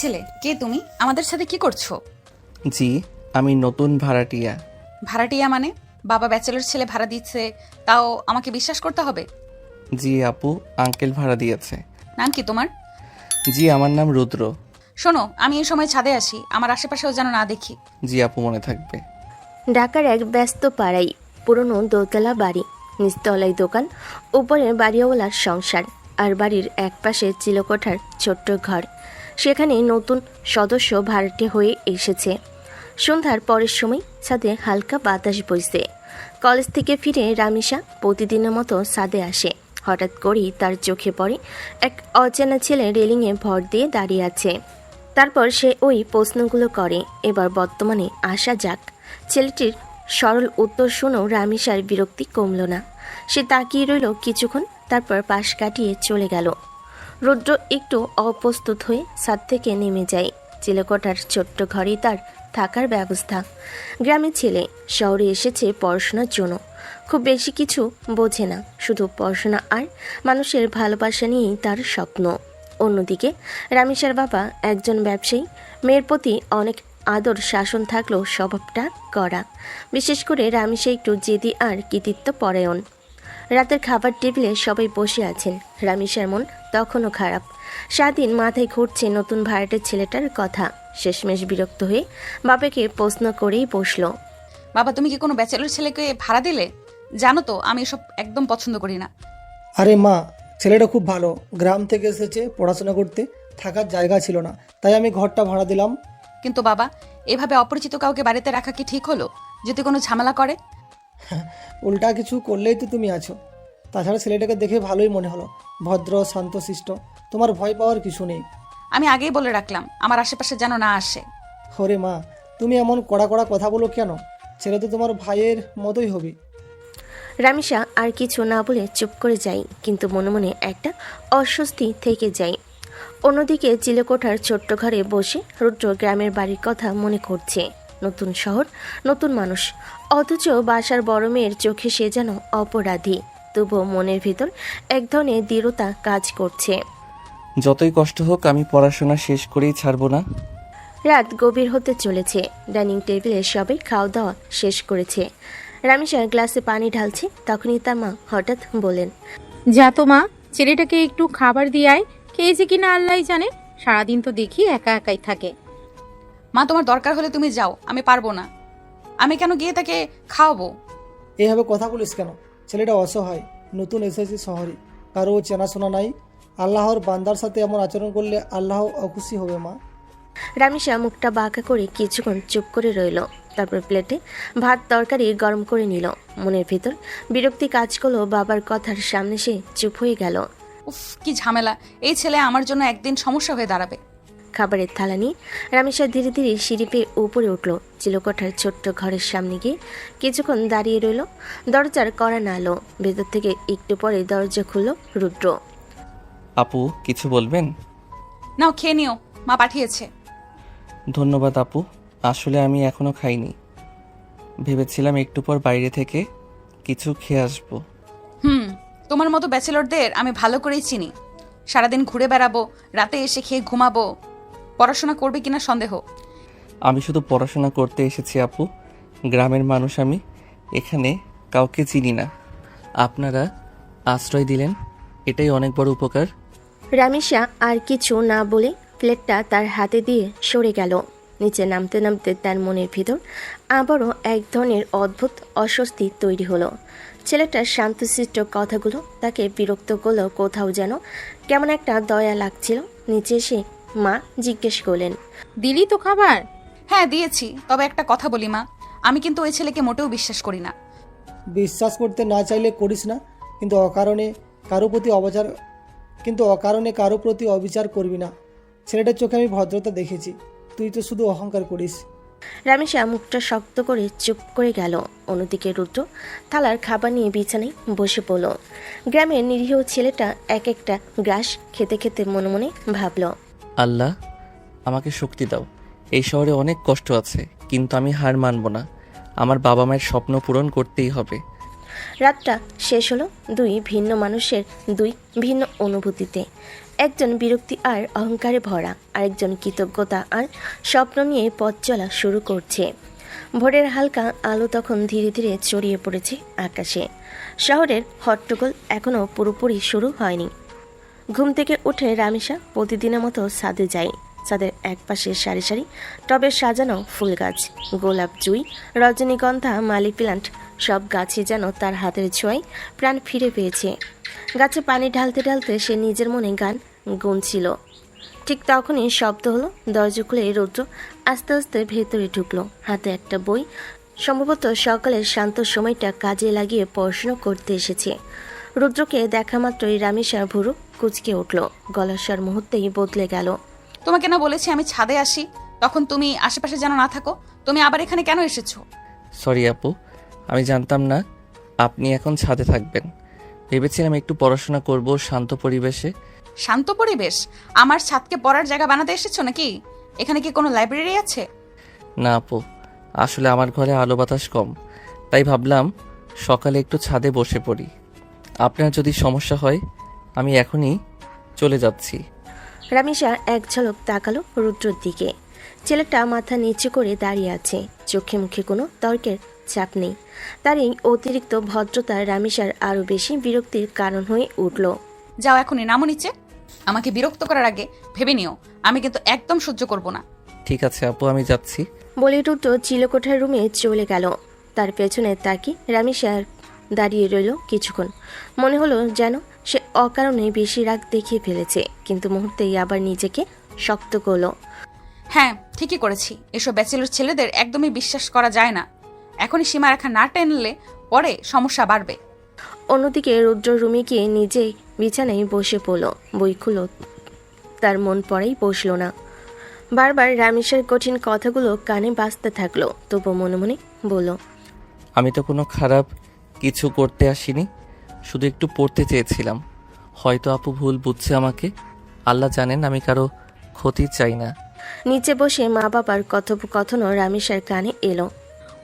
ছেলে কে তুমি? আমাদের সাথে কি করছো? জি, আমি নতুন ভাড়াটিয়া। ভাড়াটিয়া মানে? বাবা ব্যাচেলর ছেলে ভাড়া দিচ্ছে, তাও আমাকে বিশ্বাস করতে হবে? জি আপু, আঙ্কেল ভাড়া দিয়েছে। নাম কি তোমার? জি, আমার নাম রুদ্র। শোনো, আমি এই সময় ছাদে আসি, আমার আশেপাশেও যেন না দেখি। জি আপু, মনে থাকবে। ঢাকার এক ব্যস্ত পাড়ায় পুরনো দোতলা বাড়ি, নিচতলায় দোকান, উপরে বাড়িওয়ালার সংসার, আর বাড়ির একপাশে চিলকোঠার ছোট্ট ঘর। সেখানে নতুন সদস্য ভাড়াটে হয়ে এসেছে। সন্ধ্যার পরের সময় ছাদে হালকা বাতাস বইছে। কলেজ থেকে ফিরে রামিসা প্রতিদিনের মতো ছাদে আসে। হঠাৎ করেই তার চোখে পড়ে এক অচেনা ছেলে রেলিংয়ে ভর দিয়ে দাঁড়িয়ে আছে। তারপর সে ওই প্রশ্নগুলো করে। এবার বর্তমানে আসা যাক। ছেলেটির সরল উত্তর শুনেও রামিসার বিরক্তি কমল না। সে তাকিয়ে রইল কিছুক্ষণ, তারপর পাশ কাটিয়ে চলে গেল। রুদ্র একটু অপ্রস্তুত হয়ে ছাদ থেকে নেমে যায়। চিলেকোঠার ছোট্ট ঘরেই তার থাকার ব্যবস্থা। গ্রামের ছেলে, শহরে এসেছে পড়াশোনার জন্য। খুব বেশি কিছু বোঝে না, শুধু পড়াশোনা আর মানুষের ভালোবাসা নিয়েই তার স্বপ্ন। অন্যদিকে রামিসার বাবা একজন ব্যবসায়ী। মেয়ের প্রতি অনেক আদর শাসন থাকলেও স্বভাবটা কড়া। বিশেষ করে রামিসা একটু জেদি আর কৃতিত্ব পরায়ণ। রাতের খাবার টেবিলে সবাই বসে আছেন। রামিসার মন তখনও খারাপ। সারাদিন মাথায় ঘুরছে নতুন ভাড়াটের ছেলেটার কথা। শেষমেশ বিরক্ত হয়ে বাবাকে প্রশ্ন করেই বসলো। বাবা, তুমি কি কোনো ব্যাচেলর ছেলেকে ভাড়া দিলে? জানো তো আমি এসব একদম পছন্দ করি না। আরে মা, ছেলেটা খুব ভালো, গ্রাম থেকে এসেছে পড়াশোনা করতে, থাকার জায়গা ছিল না, তাই আমি ঘরটা ভাড়া দিলাম। কিন্তু বাবা, এভাবে অপরিচিত কাউকে বাড়িতে রাখা কি ঠিক হলো? যদি কোনো ঝামেলা করে? উল্টা কিছু করলেই তো তুমি আছো। তাছাড়া ছেলেটাকে দেখে ভালোই মনে হলো, ভদ্র শান্তশিষ্ট, তোমার ভয় পাওয়ার কিছু নেই। আমি আগেই বলে রাখলাম আমার আশেপাশে যেন না আসে। ওরে মা, তুমি এমন কড়া কড়া কথা বলো কেন? ছেলে তো তোমার ভাইয়ের মতোই হবে। রামিসা আর কিছু না বলে চুপ করে যায়, কিন্তু মনে মনে একটা অস্বস্তি থেকে যায়। অন্যদিকে চিলেকোঠার ছোট্ট ঘরে বসে রুদ্র গ্রামের বাড়ির কথা মনে করছে। নতুন শহর, নতুন মানুষ, অথচ বাসার বড় মেয়ের চোখে সে যেন অপরাধী। তবুও মনের ভিতর এক ধরনের দৃঢ়তা কাজ করছে। যতই কষ্ট হোক, আমি পড়াশোনা শেষ করেই ছাড়বো না। রাত গভীর হতে চলেছে। ডাইনিং টেবিলে সবাই খাওয়া দাওয়া শেষ করেছে। রামিসা গ্লাসে পানি ঢালছে, তখনই তার মা হঠাৎ বলেন, যা তো মা, ছেলেটাকে একটু খাবার দিয়ে আয়। খেয়েছে কিনা আল্লাহ জানে, সারাদিন তো দেখি একা একাই থাকে। মা, তোমার দরকার হলে তুমি যাও, আমি পারবো না। আমি কেন গিয়ে তাকে খাওয়াবো? এভাবে কথা বলিস কেন? ছেলেটা অসহায়, নতুন এসেছে শহরে, কারো চেনাশোনা নাই। আল্লাহর বান্দার সাথে এমন আচরণ করলে আল্লাহ অখুশি হবে মা। রামিসা মুখটা বাঁকা করে কিছুক্ষণ চুপ করে রইল। তারপর প্লেটে ভাত তরকারি গরম করে নিল। মনের ভিতর বিরক্তি কাজ করলো। বাবার কথার সামনে সে চুপ হয়ে গেল। উফ, কি ঝামেলা! এই ছেলে আমার জন্য একদিন সমস্যা হয়ে দাঁড়াবে। খাবারের থালা নিয়ে রামিসা ধীরে ধীরে সিঁড়ি পেয়ে উপরে উঠল। চিলকোঠার ছোট্ট ঘরের সামনে গিয়ে কিছুক্ষণ দাঁড়িয়ে রইল। দরজার কড়া নাড়ল। ভেতর থেকে একটু পরে দরজা খুলল রুদ্র। আপু, কিছু বলবেন? নাও, খেয়ে নিও, মা পাঠিয়েছে। ধন্যবাদ আপু, আসলে আমি এখনো খাইনি। ভেবেছিলাম একটু পর বাইরে থেকে কিছু খেয়ে আসবো। তোমার মতো ব্যাচেলরদের আমি ভালো করেই চিনি। সারাদিন ঘুরে বেড়াবো, রাতে এসে খেয়ে ঘুমাবো, পড়াশোনা করবে কিনা সন্দেহ। আমি শুধু পড়াশোনা করতে এসেছি আপু, গ্রামের মানুষ আমি, এখানে কাউকে চিনি না। আপনারা আশ্রয় দিলেন, এটাই অনেক বড় উপকার। রামিসা আর কিছু না বলে প্লেটটা তার হাতে দিয়ে সরে গেল। নিচে নামতে নামতে তার মনের ভিতর আবারও এক ধরনের অদ্ভুত অস্বস্তি তৈরি হলো। ছেলেটার শান্তশিষ্ট কথাগুলো তাকে বিরক্ত করলেও কোথাও যেন কেমন একটা দয়া লাগছিল। নিচে এসে মা জিজ্ঞেস করলেন, দিলি তো খাবার? হ্যাঁ দিয়েছি, তবে একটা কথা বলি মা, আমি কিন্তু ওই ছেলেকে মোটেও বিশ্বাস করি না। বিশ্বাস করতে না চাইলে করিস না, কিন্তু অকারণে কারো প্রতি অবিচার করবি না। ছেলেটার চোখে আমি ভদ্রতা দেখেছি, তুই তো শুধু অহংকার করিস। রামেশা মুখটা শক্ত করে চুপ করে গেল। অন্যদিকে রুদ্র থালার খাবার নিয়ে বিছানায় বসে পড়ল। গ্রামের নিরীহ ছেলেটা এক একটা গ্রাস খেতে খেতে মনে মনে ভাবল, আল্লাহ, আমাকে শক্তি দাও। এই শহরে অনেক কষ্ট আছে, কিন্তু আমি হার মানব না। আমার বাবা মায়ের স্বপ্ন পূরণ করতেই হবে। রাতটা শেষ হলো দুই ভিন্ন মানুষের দুই ভিন্ন অনুভূতিতে। একজন বিরক্তি আর অহংকারে ভরা, আরেকজন কৃতজ্ঞতা আর স্বপ্ন নিয়ে পথ চলা শুরু করছে। ভোরের হালকা আলো তখন ধীরে ধীরে ছড়িয়ে পড়েছে আকাশে। শহরের হট্টগোল এখনও পুরোপুরি শুরু হয়নি। ঘুম থেকে উঠে রামিসা প্রতিদিনের মতো ছাদে যায়। ছাদের একপাশে সারি সারি টবে সাজানো ফুল গাছ, গোলাপ, জুঁই, রজনীগন্ধা, মালি প্লান্ট, সব গাছই যেন তার হাতের ছোঁয়ায় প্রাণ ফিরে পেয়েছে। গাছে পানি ঢালতে ঢালতে সে নিজের মনে গান গুনছিল। ঠিক তখনই শব্দ হলো। দরজা খুলে রৌদ্র আস্তে আস্তে ভেতরে ঢুকলো, হাতে একটা বই। সম্ভবত সকালের শান্ত সময়টা কাজে লাগিয়ে পড়াশুনো করতে এসেছে। রুদ্রকে দেখা মাত্রই রামিসার ভুরু কুঁচকে উঠল, গলার স্বর মুহূর্তেই বদলে গেল। তোমাকে না বলেছি আমি ছাদে আসি, তখন তুমি আশেপাশে যেন না থাকো। তুমি আবার এখানে কেন এসেছো? সরি আপু, আমি জানতাম না আপনি এখন ছাদে থাকবেন। ভেবেছিলাম একটু পড়াশোনা করব শান্ত পরিবেশে। শান্ত পরিবেশ? আমার ছাদকে পড়ার জায়গা বানাতে এসেছো নাকি? এখানে কি কোনো লাইব্রেরি আছে? না আপু, আসলে আমার ঘরে আলো বাতাস কম, তাই ভাবলাম সকালে একটু ছাদে বসে পড়ি। আপনার যদি সমস্যা হয় আমি এখনই চলে যাচ্ছি। রামিসা এক ঝলক তাকালো রুদ্রর দিকে। ছেলেটা মাথা নিচু করে দাঁড়িয়ে আছে, চোখে মুখে কোনো তর্কের চাপ নেই। তার এই অতিরিক্ত ভদ্রতা রামিসার আরও বেশি বিরক্তির কারণ হয়ে উঠল। যাও এখনই, নামো নিচে। আমাকে বিরক্ত করার আগে ভেবে নিও, আমি কিন্তু একদম সহ্য করব না। ঠিক আছে আপু, আমি যাচ্ছি। বলে রুদ্র চিলেকোঠার রুমে চলে গেল। তার পেছনে তাকি রামিসা দাঁড়িয়ে রইল কিছুক্ষণ। মনে হলো যেন সে অকারণে বেশি রাগ দেখিয়ে ফেলেছে, কিন্তু মুহূর্তেই আবার নিজেকে শক্ত করলো। হ্যাঁ, ঠিকই করেছি। এসব ব্যাচেলর ছেলেদের একদমই বিশ্বাস করা যায় না। এখনই সীমারেখা না টেনলে পরে সমস্যা বাড়বে। অন্যদিকে রুদ্র রুমে গিয়ে নিজেই বিছানায় বসে পড়ল, বই খুলো। তার মন পড়াই বসলো না। বারবার রামিসার কঠিন কথাগুলো কানে বাজতে থাকলো, তবু মনে মনে বলল, আমি তো কোনো খারাপ কিছু করতে আসিনি, শুধু একটু পড়তে চেয়েছিলাম। হয়তো আপু ভুল বুঝছে আমাকে। আল্লাহ জানেন আমি কারো ক্ষতি চাই না। নিচে বসে মা বাবার কথোপকথনও রামিসার কানে এলো।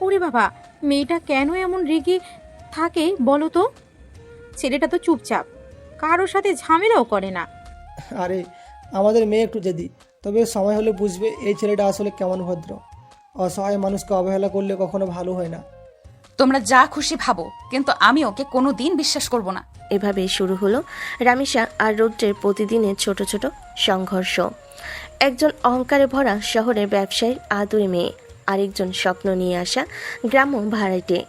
ওরে বাবা, মেয়েটা কেন এমন রেগে থাকে বলো তো? ছেলেটা তো চুপচাপ, কারোর সাথে ঝামেলাও করে না। আরে আমাদের মেয়ে একটু জেদি, তবে সময় হলে বুঝবে এই ছেলেটা আসলে কেমন ভদ্র। অসহায় মানুষকে অবহেলা করলে কখনো ভালো হয় না। তোমরা যা খুশি ভাবো, কিন্তু আমি ওকে কোনো দিন বিশ্বাস করব না। এভাবে শুরু হলো রামিসা আর রৌদ্রের প্রতিদিনের ছোট ছোট সংঘর্ষ। একজন অহংকারে ভরা শহরের ব্যবসায়ীর আদুরে মেয়ে, আরেকজন স্বপ্ন নিয়ে আসা গ্রাম্য ভাড়াটে।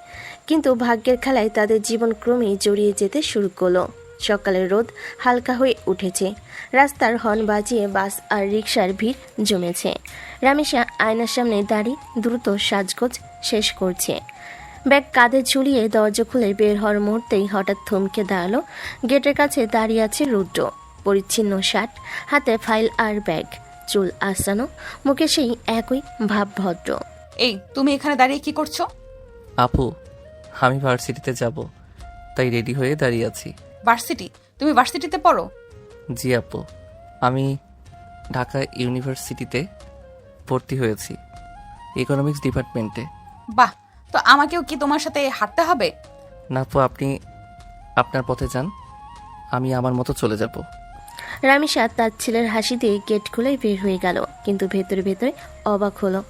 কিন্তু ভাগ্যের খেলায় তাদের জীবন ক্রমেই জড়িয়ে যেতে শুরু করলো। সকালের রোদ হালকা হয়ে উঠেছে, রাস্তার হর্ন বাজিয়ে বাস আর রিকশার ভিড় জমেছে। রামিসা আয়নার সামনে দাঁড়িয়ে দ্রুত সাজগোজ শেষ করছে। ব্যাগ কাঁধে ঝুলিয়ে দরজা খুলে বের হওয়ার মুহূর্তেই হঠাৎ থমকে দাঁড়ালো। গেটের কাছে দাঁড়িয়ে আছে রুদ্র, পরিচ্ছন্ন শার্ট, হাতে ফাইল আর ব্যাগ, চুল আসানো, মুখে সেই একই ভাবভদ্র। এই, তুমি এখানে দাঁড়িয়ে কি করছো? আপু, আমি ভার্সিটিতে যাব, তাই রেডি হয়ে দাঁড়িয়ে আছি। ভার্সিটি? তুমি ভার্সিটিতে পড়ো? জি আপু, আমি ঢাকা ইউনিভার্সিটিতে ভর্তি হয়েছি, ইকোনমিক্স ডিপার্টমেন্টে। বাহ, তো আমাকেও কি তোমার সাথে হাঁটতে হবে? না আপু, আপনি আপনার পথে যান, আমি আমার মতো চলে যাব। রামিসা তার ছেলের হাসি দিয়ে গেট খুলে বের হয়ে গেল, কিন্তু ভেতরে ভেতরে অবাক হলো।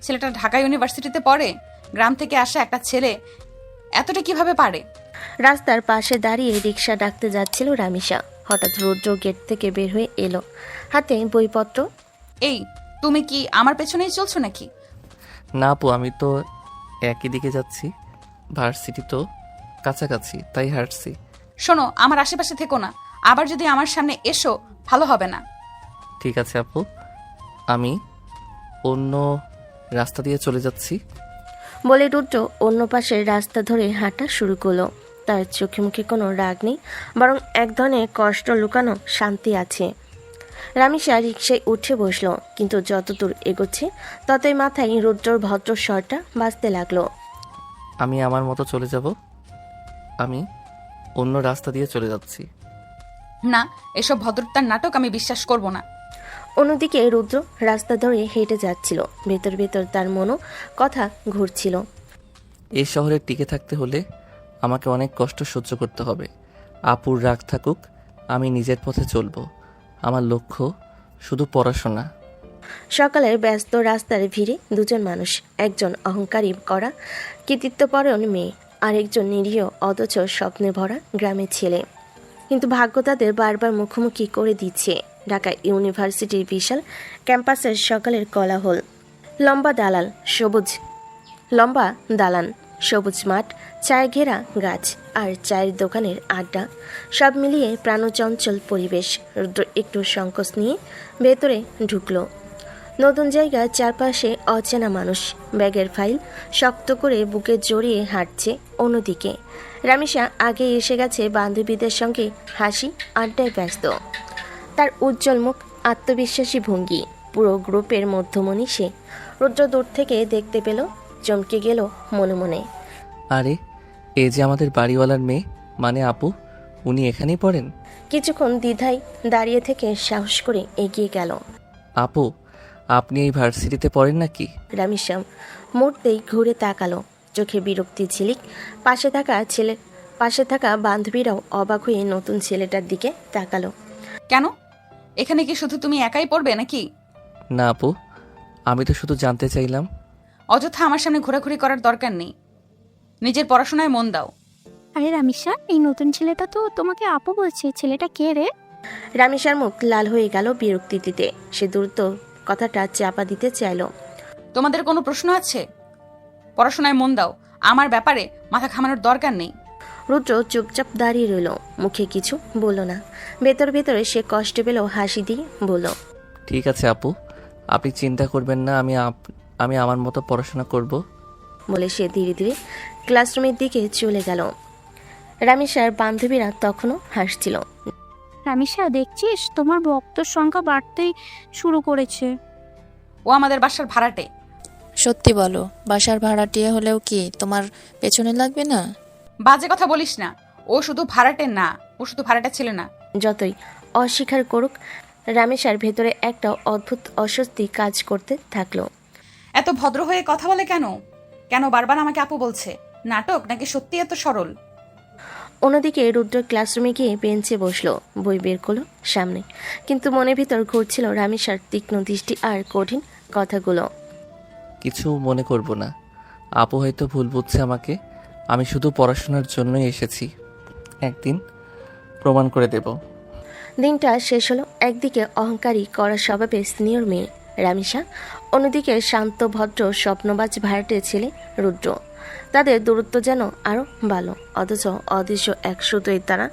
ছেলেটা ঢাকা ইউনিভার্সিটিতে পড়ে? গ্রাম থেকে আসা একটা ছেলে এতটা কিভাবে পারে? রাস্তার পাশে দাঁড়িয়ে রিক্সা ডাকতে যাচ্ছিল রামিসা। হঠাৎ রুদ্র গেট থেকে বের হয়ে এলো, হাতে বইপত্র। এই, তুমি কি আমার পেছনেই চলছো নাকি? না আপু, আমি তো একই দিকে যাচ্ছি, ভার্সিটি তো কাছাকাছি, তাই হাঁটছি। শোনো, আমার আশেপাশে থেকো না। আবার যদি আমার সামনে এসো, ভালো হবে না। ঠিক আছে আপু, আমি অন্য রাস্তা দিয়ে চলে যাচ্ছি। বলে রুদ্র অন্য পাশের রাস্তা ধরে হাঁটা শুরু করলো। তার চোখে মুখে কোনো রাগ নেই, বরং এক ধরনের কষ্ট লুকানো শান্তি আছে। রামিসা রিকশায় উঠে বসলো, কিন্তু যতদূর এগোচ্ছে ততই মাথায় রুদ্রর ভদ্র স্বরটা বাজতে লাগলো। আমি আমার মতো চলে যাব, আমি অন্য রাস্তা দিয়ে চলে যাচ্ছি। না, এসব ভদ্রতার নাটক আমি বিশ্বাস করব না। অন্যদিকে রুদ্র রাস্তা ধরে হেঁটে যাচ্ছিল, ভেতর ভেতর তার মনও কথা ঘুরছিল। এই শহরে টিকে থাকতে হলে আমাকে অনেক কষ্ট সহ্য করতে হবে। আপুর রাগ থাকুক, আমি নিজের পথে চলবো। আমার লক্ষ্য শুধু পড়াশোনা। সকালের ব্যস্ত রাস্তার ভিড়ে দুজন মানুষ, একজন অহংকারী করা কৃতিত্বপরায়ণ মেয়ে, আর একজন নিরীহ অথচ স্বপ্নে ভরা গ্রামের ছেলে। কিন্তু ভাগ্য তাদের বারবার মুখোমুখি করে দিচ্ছে। ঢাকা ইউনিভার্সিটির বিশাল ক্যাম্পাসের সকালের কোলাহল। লম্বা দালান, সবুজ মাঠ, চায়ে ঘেরা গাছ আর চায়ের দোকানের আড্ডা, সব মিলিয়ে প্রাণচঞ্চল পরিবেশ। রুদ্র একটু সংকোচ নিয়ে ভেতরে ঢুকলো। নতুন জায়গা, চারপাশে অচেনা মানুষ, ব্যাগের ফাইল শক্ত করে বুকে জড়িয়ে হাঁটছে। অন্যদিকে রামিসা আগে এসে গেছে, বান্ধবীদের সঙ্গে হাসি আড্ডায় ব্যস্ত। তার উজ্জ্বল মুখ, আত্মবিশ্বাসী ভঙ্গি, পুরো গ্রুপের মধ্যমণি সে। রুদ্র দূর থেকে দেখতে পেল, চমকে গেল মনে মনে। আরে, এই যে আমাদের বাড়িওয়ালার মেয়ে, মানে আপু, উনি এখানেই পড়েন? কিছুক্ষণ দ্বিধায় দাঁড়িয়ে থেকে সাহস করে এগিয়ে গেল। আপু, আপনি এই ভার্সিটিতে পড়েন নাকি? রামিসা মুহূর্তেই ঘুরে তাকালো, চোখে বিরক্তি ঝিলিক। পাশে থাকা বান্ধবীরাও অবাক হয়ে নতুন ছেলেটার দিকে তাকালো। কেন? এখানে কি শুধু তুমি একাই পড়বে নাকি? না আপু, আমি তো শুধু জানতে চাইলাম। অযথা আমার সামনে ঘোরাঘুরি করার দরকার নেই, নিজের পড়াশোনায় মন দাও। আরে রামিসা, এই নতুন ছেলেটা তো তোমাকে আপু বলছে, ছেলেটা কে রে? রামিসার মুখ লাল হয়ে গেল বিরক্তিতে। সে দ্রুত কথাটা চাপা দিতে চাইল। তোমাদের কোনো প্রশ্ন আছে? পড়াশোনায় মন দাও, আমার ব্যাপারে মাথা ঘামানোর দরকার নেই। রুদ্র চুপচাপ দাঁড়িয়ে রইল, মুখে কিছু বলল না। ভেতরে সে কষ্ট পেল, হাসি দিয়ে বলল, ঠিক আছে আপু, আপনি চিন্তা করবেন না, আমি আমার মতো পড়াশোনা করব। বলে সে ধীরে ধীরে ক্লাসরুমের দিকে চলে গেল। রামিসার বান্ধবীরা তখনও হাসছিল। রামিসা, দেখছিস তোমার ভক্তর সংখ্যা বাড়তেই শুরু করেছে। ও আমাদের বাসার ভাড়াটে। সত্যি বলো, বাসার ভাড়াটিয়া হলেও কি তোমার পেছনে লাগবে না? বাজে কথা বলিস না, ও শুধু ভাড়াটে না, ও শুধু ভাড়াটে ছেলে না। যতই অস্বীকার করুক, রামেশার ভেতরে একটা অদ্ভুত অস্বস্তি কাজ করতে থাকলো। এত ভদ্র হয়ে কথা বলে কেন? কেন বারবার আমাকে আপু বলছে? নাটক নাকি সত্যি এত সরল? অন্যদিকে রুদ্র ক্লাসরুমে গিয়ে বেঞ্চে বসলো, বই বের করলো সামনে, কিন্তু মনের ভিতর ঘুরছিল রামেশার তীক্ষ্ণ দৃষ্টি আর কঠিন কথাগুলো। কিছু মনে করব না, আপু হয়তো ভুল বুঝছে আমাকে। আমি শুধু পড়াশোনার জন্যই এসেছি, একদিন প্রমাণ করে দেব। দিনটা শেষ হলো। একদিকে অহংকারী করা স্বভাবে সিনিয়র মেয়ে রামিসা, অন্যদিকে শান্ত ভদ্র স্বপ্নবাজ ভাড়াটে ছেলে রুদ্র। তাদের দূরত্ব যেন আরও ভালো, অথচ অদৃশ্য এক সুতোয় তারা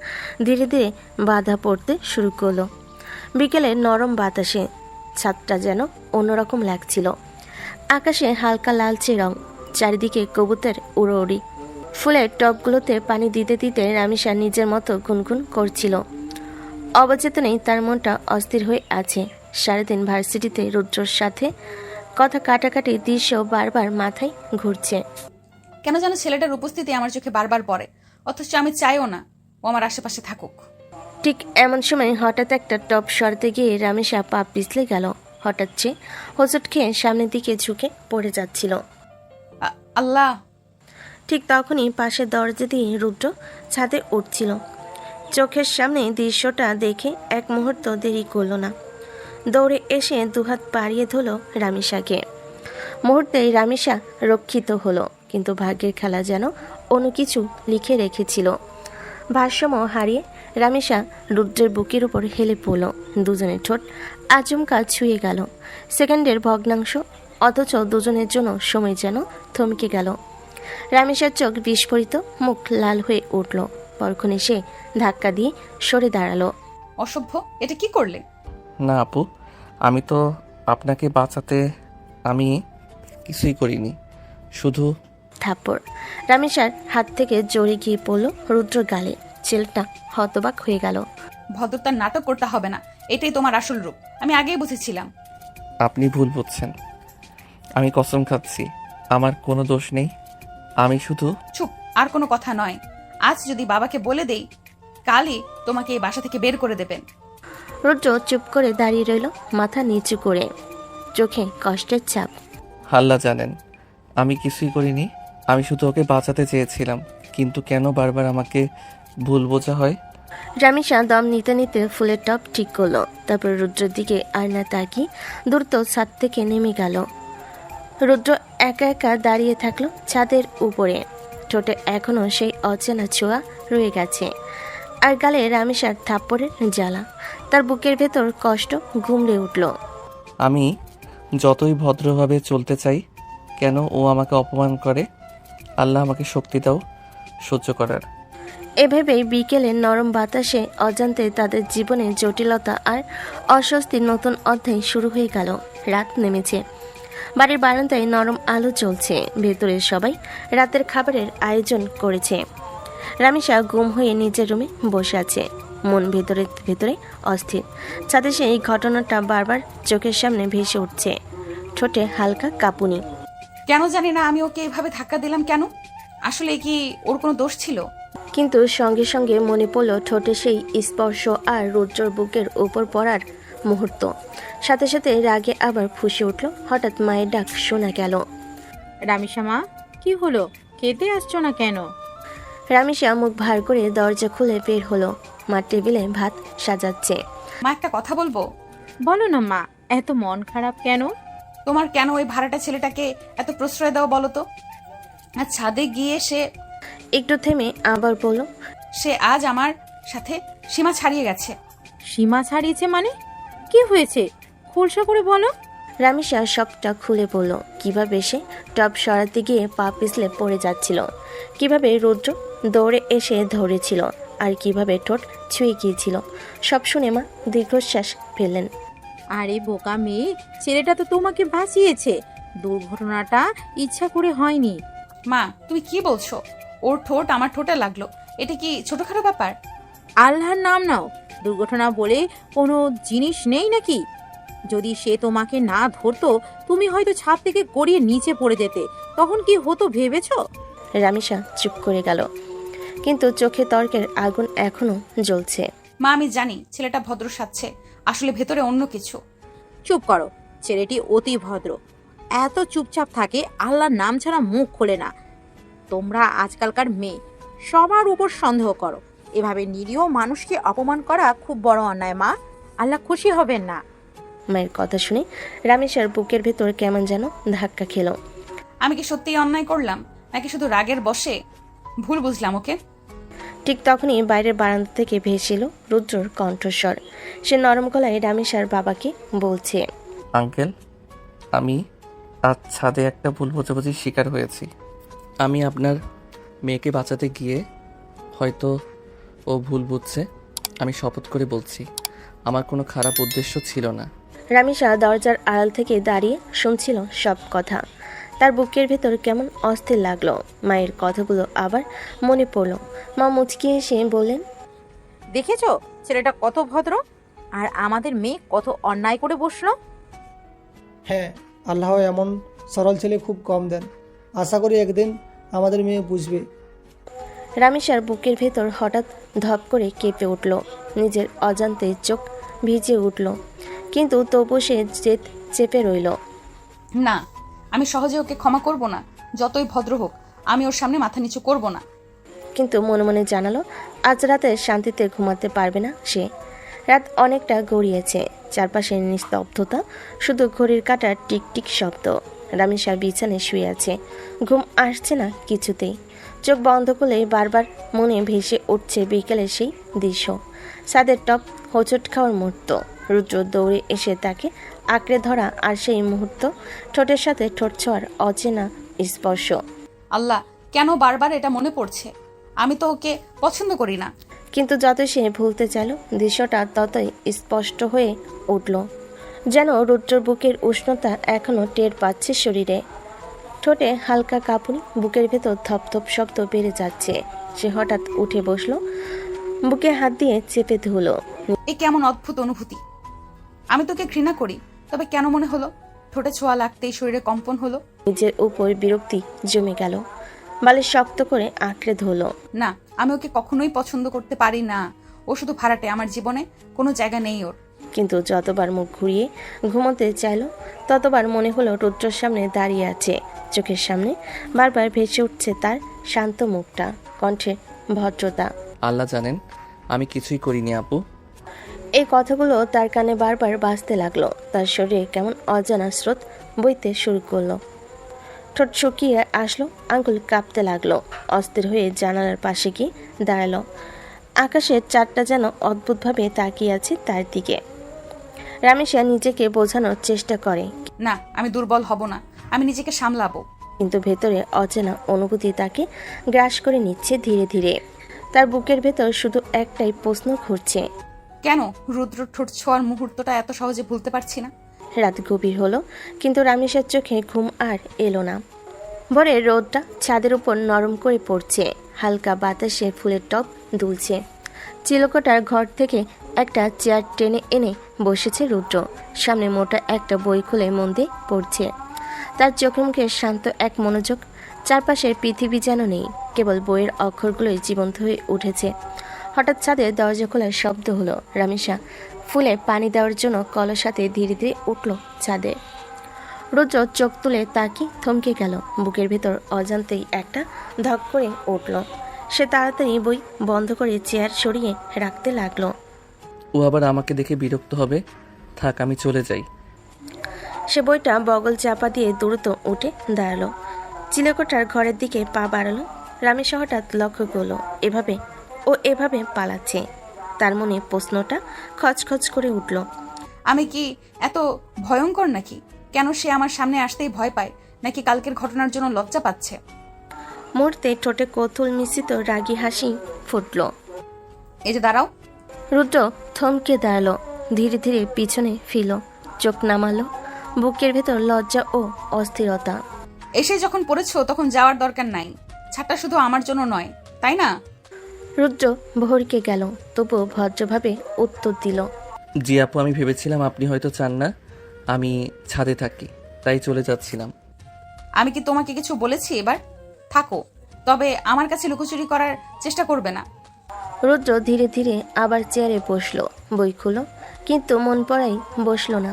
ধীরে ধীরে বাধা পড়তে শুরু করলো। বিকেলে নরম বাতাসে ছাদটা যেন অন্যরকম লাগছিল। আকাশে হালকা লালচে রং, চারিদিকে কবুতর উড়োউড়ি। ফুলের টবগুলোতে পানি দিতে দিতে রামিসা নিজের মতো গুনগুন করছিল। অবচেতনেই তার মনটা অস্থির হয়ে আছে। সারাদিন ভার্সিটিতে রুদ্রর সাথে কথা কাটাকাটি দৃশ্য বারবার মাথায় ঘুরছে। কেন যেন ছেলেটার উপস্থিতি আমার চোখে বারবার পড়ে, অথচ আমি চাইও না ও আমার আশেপাশে থাকুক। ঠিক এমন সময় হঠাৎ একটা টপ সরাতে গিয়ে রামেশা পা পিছলে গেল। হঠাৎ সে হোঁচট খেয়ে সামনের দিকে ঝুঁকে পড়ে যাচ্ছিল। আল্লাহ! ঠিক তখনই পাশের দরজা দিয়ে রুদ্র ছাদে উঠছিল। চোখের সামনে দৃশ্যটা দেখে এক মুহূর্ত দেরি করল না, দৌড়ে এসে দুহাত পাড়িয়ে ধরল রামিসাকে। মুহূর্তেই রামিসা রক্ষিত হলো, কিন্তু ভাগ্যের খেলা যেন অন্য কিছু লিখে রেখেছিল। ভারসাম্য হারিয়ে রামিসা রুদ্রের বুকের উপর হেলে পড়ল। দুজনের ঠোঁট আচমকা ছুঁয়ে গেল। সেকেন্ডের ভগ্নাংশ, অথচ দুজনের জন্য সময় যেন থমকে গেল। রামিসার চোখ বিস্ফোরিত, মুখ লাল হয়ে উঠল। পরক্ষণে সে ধাক্কা দিয়ে সরে দাঁড়ালো। অসভ্য, এটা কি করলে? না আপু, আমি তো আপনাকে বাঁচাতে আমি কিছুই করিনি, শুধু থাপ্পড় রামিসার হাত থেকে জড়ে গিয়ে পড়ল রুদ্র গালে। ছেলেটা হতবাক হয়ে গেল। ভদ্রতার নাটক করতে হবে না, এটাই তোমার আসল রূপ। আমি আগেই বুঝেছিলাম। আপনি ভুল বুঝছেন। আমি কসম খাচ্ছি, আমার কোনো দোষ নেই। আমি শুধু চুপ, আর কোনো কথা নয়। আজ যদি বাবাকে বলে দেই, কালই তোমাকে এই বাসা থেকে বের করে দেবেন। রুদ্র চুপ করে দাঁড়িয়ে রইল, মাথা নিচু করে, চোখে কষ্টের ছাপ। হাল্লা জানেন আমি কিছুই করিনি, আমি শুধু ওকে বাঁচাতে চেয়েছিলাম, কিন্তু কেন বারবার আমাকে ভুল বোঝা হয়? রামিসা দম নিতে নিতে ফুলের টপ ঠিক করলো, তারপর রুদ্রের দিকে আয়না তাকিয়ে দ্রুত ছাদ থেকে নেমে গেল। রুদ্র একা একা দাঁড়িয়ে থাকলো ছাদের উপরে, ঠোঁটে এখনো সেই অচেনা ছোঁয়া রয়ে গেছে, আর গালে রামিসার থাপ্পড়ের জ্বালা। তার বুকের ভেতর কষ্ট ঘুমড়ে উঠল। আমি যতই ভদ্রভাবে চলতে চাই, কেন ও আমাকে অপমান করে? আল্লাহ আমাকে শক্তি দাও সহ্য করার। এভাবেই বিকেলে নরম বাতাসে অজান্তে তাদের জীবনে জটিলতা আর অস্বস্তির নতুন অধ্যায় শুরু হয়ে গেল। রাত নেমেছে, বাড়ির বারান্দায় নরম আলো চলছে, ভেতরে সবাই রাতের খাবারের আয়োজন করেছে। রামিসা গুম হয়ে নিজের রুমে বসে আছে, মন ভেতরে ভেতরে অস্থির। ছাদে সেই ঘটনাটা বারবার চোখের সামনে ভেসে উঠছে, ঠোঁটে হালকা কাঁপুনি। কেন জানি না আমি ওকে এভাবে ধাক্কা দিলাম কেন? আসলে কি ওর কোনো দোষ ছিল? কিন্তু সঙ্গে সঙ্গে মনে পড়ল ঠোঁটে সেই স্পর্শ আর রুদ্রর বুকের উপর পড়ার মুহূর্ত। সাথে সাথে রাগে আবার ফুঁসে উঠল। হঠাৎ মায়ের ডাক শোনা গেল। রামিসা মা, কি হলো? খেতে আসছো না কেন? রামিসা মুখ ভার করে দরজা খুলে বের হলো। মা টেবিলে ভাত সাজাচ্ছে। মা, একটা কথা বলবো? বলো না মা, এত মন খারাপ কেন? তোমার কেন ওই ভাড়াটা ছেলেটাকে এত প্রশ্রয় দাও বলো তো? আর ছাদে গিয়ে একটু থেমে আবার বলল, সে আজ আমার সাথে সীমা ছাড়িয়ে গেছে। সীমা ছাড়িয়েছে মানে? কি হয়েছে? খোলসা করে বলো। রামিসা সবটা খুলে বলল, কিভাবে সে টব সরাতে গিয়ে পা পিছলে পড়ে যাচ্ছিল, কিভাবে রুদ্র দৌড়ে এসে ধরেছিল, আর কিভাবে ঠোঁট ছুঁয়ে গিয়েছিল। সব শুনে মা দীর্ঘশ্বাস ফেললেন। আরে বোকা মেয়ে, ছেলেটা তো তোমাকে বাঁচিয়েছে। দুর্ঘটনাটা ইচ্ছা করে হয়নি। মা, তুমি কি বলছো? ওর ঠোঁট আমার ঠোঁটে লাগলো, এটা কি ছোটখাটো ব্যাপার? আল্লাহর নাম নাও, দুর্ঘটনা বলে কোনো জিনিস নেই নাকি? যদি সে তোমাকে না ধরতো, তুমি হয়তো ছাদ থেকে গড়িয়ে নিচে পড়ে যেতে। তখন কি হতো ভেবেছো? রামিসা চুপ করে গেল, কিন্তু চোখে তর্কের আগুন এখনো জ্বলছে। মা, আমি জানি ছেলেটা ভদ্র সাজছে, আসলে ভেতরে অন্য কিছু। চুপ করো, ছেলেটি অতি ভদ্র। এত চুপচাপ থাকে, আল্লাহর নাম ছাড়া মুখ খোলে না। তোমরা আজকালকার মেয়ে সবার উপর সন্দেহ করো। এভাবে নিরীহ মানুষকে অপমান করা খুব বড় অন্যায় মা। আল্লাহ খুশি হবেন না। মায়ের কথা শুনে রামেশার বুকের ভেতর কেমন যেন ধাক্কা খেল। আমি কি সত্যিই অন্যায় করলাম, নাকি শুধু রাগের বশে ভুল বুঝলাম ওকে? ঠিক তখনই বাইরের বারান্দা থেকে ভেসেছিল রুদ্রর কণ্ঠস্বর। সে নরম গলায় রামেশার বাবাকে বলছে, আঙ্কেল, আমি আজ ছাদে একটা ভুল বোঝাবুঝির শিকার হয়েছি। আমি আপনার মেয়েকে বাঁচাতে গিয়ে হয়তো ও ভুল বুঝছে। আমি শপথ করে বলছি, আমার কোনো খারাপ উদ্দেশ্য ছিল না। রামেশা দরজার আড়াল থেকে দাঁড়িয়ে শুনছিল সব কথা। তার বুকের ভেতর কেমন অস্থির লাগলো। মায়ের কথাগুলো আবার মনে পড়ল। মা মুচকি এসে বললেন, দেখেছো ছেলেটা কত ভদ্র, আর আমাদের মেয়ে কত অন্যায় করে বসলো। হ্যাঁ, আল্লাহ এমন সরল ছেলে খুব কম দেন। আশা করি একদিন আমাদের মেয়ে বুঝবে। রামেশার বুকের ভেতর হঠাৎ ধপ করে কেঁপে উঠল। নিজের অজান্তে চোখ ভিজে উঠল, কিন্তু তবু সে জেদ চেপে রইল। না, আমি সহজে ওকে ক্ষমা করব না। যতই ভদ্র হোক, আমি ওর সামনে মাথা নিচু করব না। কিন্তু মনে মনে জানালো আজ রাতে শান্তিতে ঘুমাতে পারবে না সে। রাত অনেকটা গড়িয়েছে, চারপাশে নিস্তব্ধতা, শুধু ঘড়ির কাঁটার টিকটিক শব্দ। রামেশা বিছানায় শুয়ে আছে, ঘুম আসছে না কিছুতেই। চোখ বন্ধ করলেই বারবার মনে ভেসে উঠছে বিকেলের সেই দৃশ্য, ছাদের টপ হোঁচট খাওয়ার মুহূর্ত, রুদ্র দৌড়ে এসে তাকে আঁকড়ে ধরা, আর সেই মুহূর্ত ঠোঁটের সাথে ঠোঁট ছোঁয়ার অচেনা স্পর্শ। আল্লাহ, কেন বারবার এটা মনে পড়ছে? আমি তো ওকে পছন্দ করি না। কিন্তু যত সে ভুলতে চাইল, দৃশ্যটা ততই স্পষ্ট হয়ে উঠল, যেন রুদ্রর বুকের উষ্ণতা এখনো টের পাচ্ছে শরীরে। ঠোঁটে হালকা কাঁপুনি, বুকের ভেতর ধপধপ শব্দ বেড়ে যাচ্ছে। সে হঠাৎ উঠে বসলো, বুকে হাত দিয়ে চেপে ধুলো। এ কেমন অদ্ভুত অনুভূতি! আমি তোকে ঘৃণা করি, তবে কেন মনে হলো? ঠোঁটে ছোঁয়া লাগতেই শরীরে কম্পন হলো। নিজের উপর বিরক্তি জমে গেল, বালিশ শক্ত করে আঁকড়ে ধরলো। না, আমি ওকে কখনোই পছন্দ করতে পারি না। ও শুধু ভাড়াটে, আমার জীবনে কোনো জায়গা নেই ওর। কিন্তু যতবার মুখ ঘুরিয়ে ঘুমোতে চাইল ততবার মনে হলো রুদ্রর সামনে দাঁড়িয়ে আছে। চোখের সামনে বারবার ভেসে উঠছে তার শান্ত মুখটা, কণ্ঠে ভদ্রতা। আল্লাহ জানেন আমি কিছুই করিনি আপু। এই কথাগুলো তার কানে বারবার বাজতে লাগলো। তার শরীরে কেমন অজানা স্রোত বইতে শুরু করলো। ঠোঁট শুকিয়ে আসলো, আঙ্গুল কাঁপতে লাগলো। অস্থির হয়ে জানালার পাশে গিয়ে দাঁড়ালো। আকাশের চাঁদটা যেন অদ্ভুতভাবে তাকিয়ে আছে তার দিকে। রামেশা নিজেকে বোঝানোর চেষ্টা করে, না, আমি দুর্বল হব না, আমি নিজেকে সামলাবো। কিন্তু ভেতরে অচেনা অনুভূতি তাকে গ্রাস করে নিচ্ছে ধীরে ধীরে। তার বুকের ভেতর শুধু একটাই প্রশ্ন ঘুরছে, কেন রুদ্র ঠোঁট ছোঁয়ার মুহূর্তটা এত সহজে ভুলতে পারছি না? রাত গভীর হলো, কিন্তু রামেশের চোখে ঘুম আর এলো না। ভোরের রোদটা ছাদের উপর নরম করে পড়ছে, হালকা বাতাসে ফুলের টব দুলছে। চিলকোটার ঘর থেকে একটা চেয়ার টেনে এনে বসেছে রুদ্র। সামনে মোটা একটা বই খুলে মন দিয়ে পড়ছে। তার চোখে মুখে শান্ত এক মনোযোগ। চারপাশের পৃথিবী যেন নেই, কেবল বইয়ের অক্ষরগুলোই জীবন্ত হয়ে উঠেছে। হঠাৎ ছাদে দরজা খোলার শব্দ হলো। রামেশা ফুলে পানি দেওয়ার জন্য কলস হাতে ধীরে ধীরে উঠল ছাদে। রুদ্র চোখ তুলে তাকিয়ে থমকে গেল। বুকের ভেতর অজান্তেই একটা ধক করে উঠল। সে তাড়াতাড়ি বই বন্ধ করে চেয়ার সরিয়ে রাখতে লাগলো। ও আবার আমাকে দেখে বিরক্ত হবে, থাক আমি চলে যাই। সে বইটা বগল চাপা দিয়ে দ্রুত উঠে দাঁড়ালো। চিলেকোঠার ঘরের দিকে পা বাড়ালো। রামেশা হঠাৎ লক্ষ্য করলো এভাবে পালাচ্ছে। তার মনে প্রশ্নটা খচখচ করে উঠল, আমি কি এত ভয়ঙ্কর নাকি? কেন সে আমার সামনে আসতেই ভয় পায়? নাকি কালকের ঘটনার জন্য লজ্জা পাচ্ছে? মুহূর্তে ঠোঁটে কৌতূহল মিশ্রিত রাগী হাসি ফুটল। এই যে দাঁড়াও। রুদ্র থমকে দাঁড়ালো, ধীরে ধীরে পিছনে ফিরল, চোখ নামালো। বুকের ভেতর লজ্জা ও অস্থিরতা। এসে যখন পড়েছো তখন যাওয়ার দরকার নাই। ছাড়টা শুধু আমার জন্য নয়, তাই না? রুদ্র ভরকে গেল, তবুও ভদ্রভাবে উত্তর দিল, জি আপু, আমি ভেবেছিলাম আপনি হয়তো চান না আমি ছাদে থাকি, তাই চলে যাচ্ছিলাম। আমি কি তোমাকে কিছু বলেছি? এবার থাকো, তবে আমার কাছে লুকোচুরি করার চেষ্টা করবে না। রুদ্র ধীরে ধীরে আবার চেয়ারে বসলো, বই খুলো, কিন্তু মন পড়াই বসলো না।